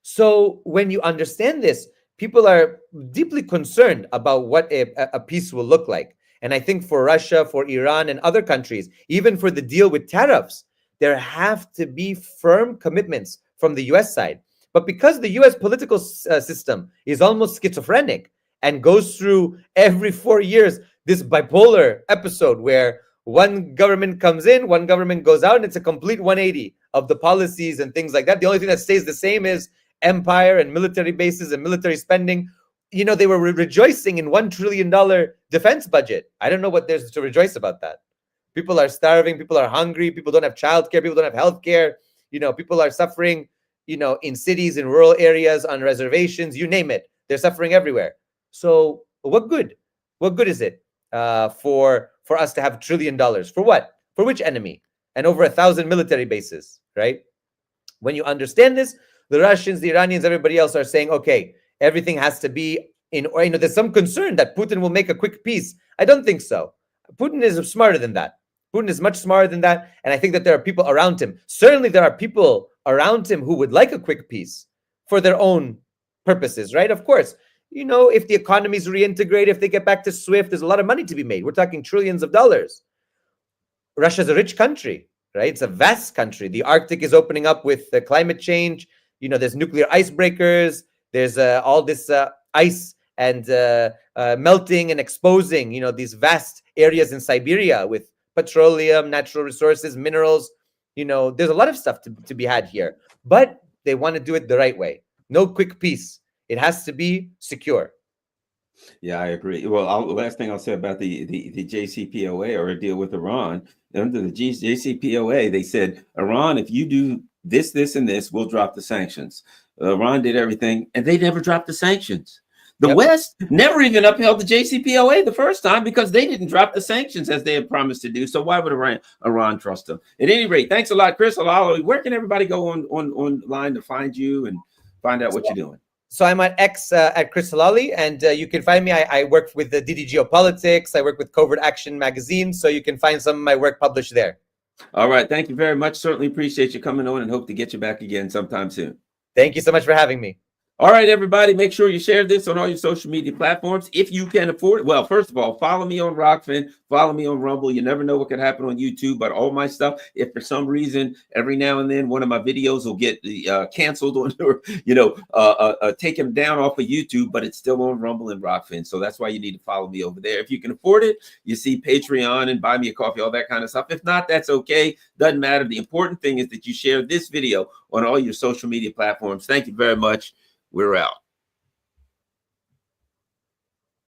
So when you understand this, people are deeply concerned about what a peace will look like. And I think for Russia, for Iran, and other countries, even for the deal with tariffs, there have to be firm commitments from the US side. But because the US political system is almost schizophrenic and goes through every 4 years this bipolar episode where one government comes in, one government goes out, and it's a complete 180 of the policies and things like that. The only thing that stays the same is empire and military bases and military spending. they were rejoicing in $1 trillion defense budget. I don't know what there's to rejoice about that. People are starving. People are hungry. People don't have childcare. People don't have health care. People are suffering, in cities, in rural areas, on reservations, you name it. They're suffering everywhere. So what good? What good is it for us to have $1 trillion? For what? For which enemy? And over 1,000 military bases, right? When you understand this, the Russians, the Iranians, everybody else are saying, okay, everything has to be there's some concern that Putin will make a quick peace. I don't think so. Putin is smarter than that. Putin is much smarter than that. And I think that there are people around him. Certainly there are people around him who would like a quick peace for their own purposes, right? Of course, if the economies reintegrate, if they get back to SWIFT, there's a lot of money to be made. We're talking trillions of dollars. Russia's a rich country, right? It's a vast country. The Arctic is opening up with the climate change. There's nuclear icebreakers. There's all this ice and melting and exposing, these vast areas in Siberia with petroleum, natural resources, minerals. There's a lot of stuff to be had here. But they want to do it the right way. No quick peace. It has to be secure. Yeah, I agree. Well, the last thing I'll say about the JCPOA, or a deal with Iran, under the JCPOA, they said, Iran, if you do this, this, and this, we'll drop the sanctions. Iran did everything, and they never dropped the sanctions. The West never even upheld the JCPOA the first time because they didn't drop the sanctions as they had promised to do. So why would Iran trust them? At any rate, thanks a lot, Chris Helali. Where can everybody go online to find you and find out what you're doing? So I'm at X at Chris Helali, and you can find me. I work with the DD Geopolitics. I work with Covert Action magazine, so you can find some of my work published there. All right. Thank you very much. Certainly appreciate you coming on and hope to get you back again sometime soon. Thank you so much for having me. All right, everybody, make sure you share this on all your social media platforms if you can afford it. Well, first of all, follow me on Rockfin, follow me on Rumble. You never know what could happen on YouTube, but all my stuff, if for some reason, every now and then, one of my videos will get canceled or, taken down off of YouTube, but it's still on Rumble and Rockfin. So that's why you need to follow me over there. If you can afford it, you see Patreon and buy me a coffee, all that kind of stuff. If not, that's okay. Doesn't matter. The important thing is that you share this video on all your social media platforms. Thank you very much. We're out.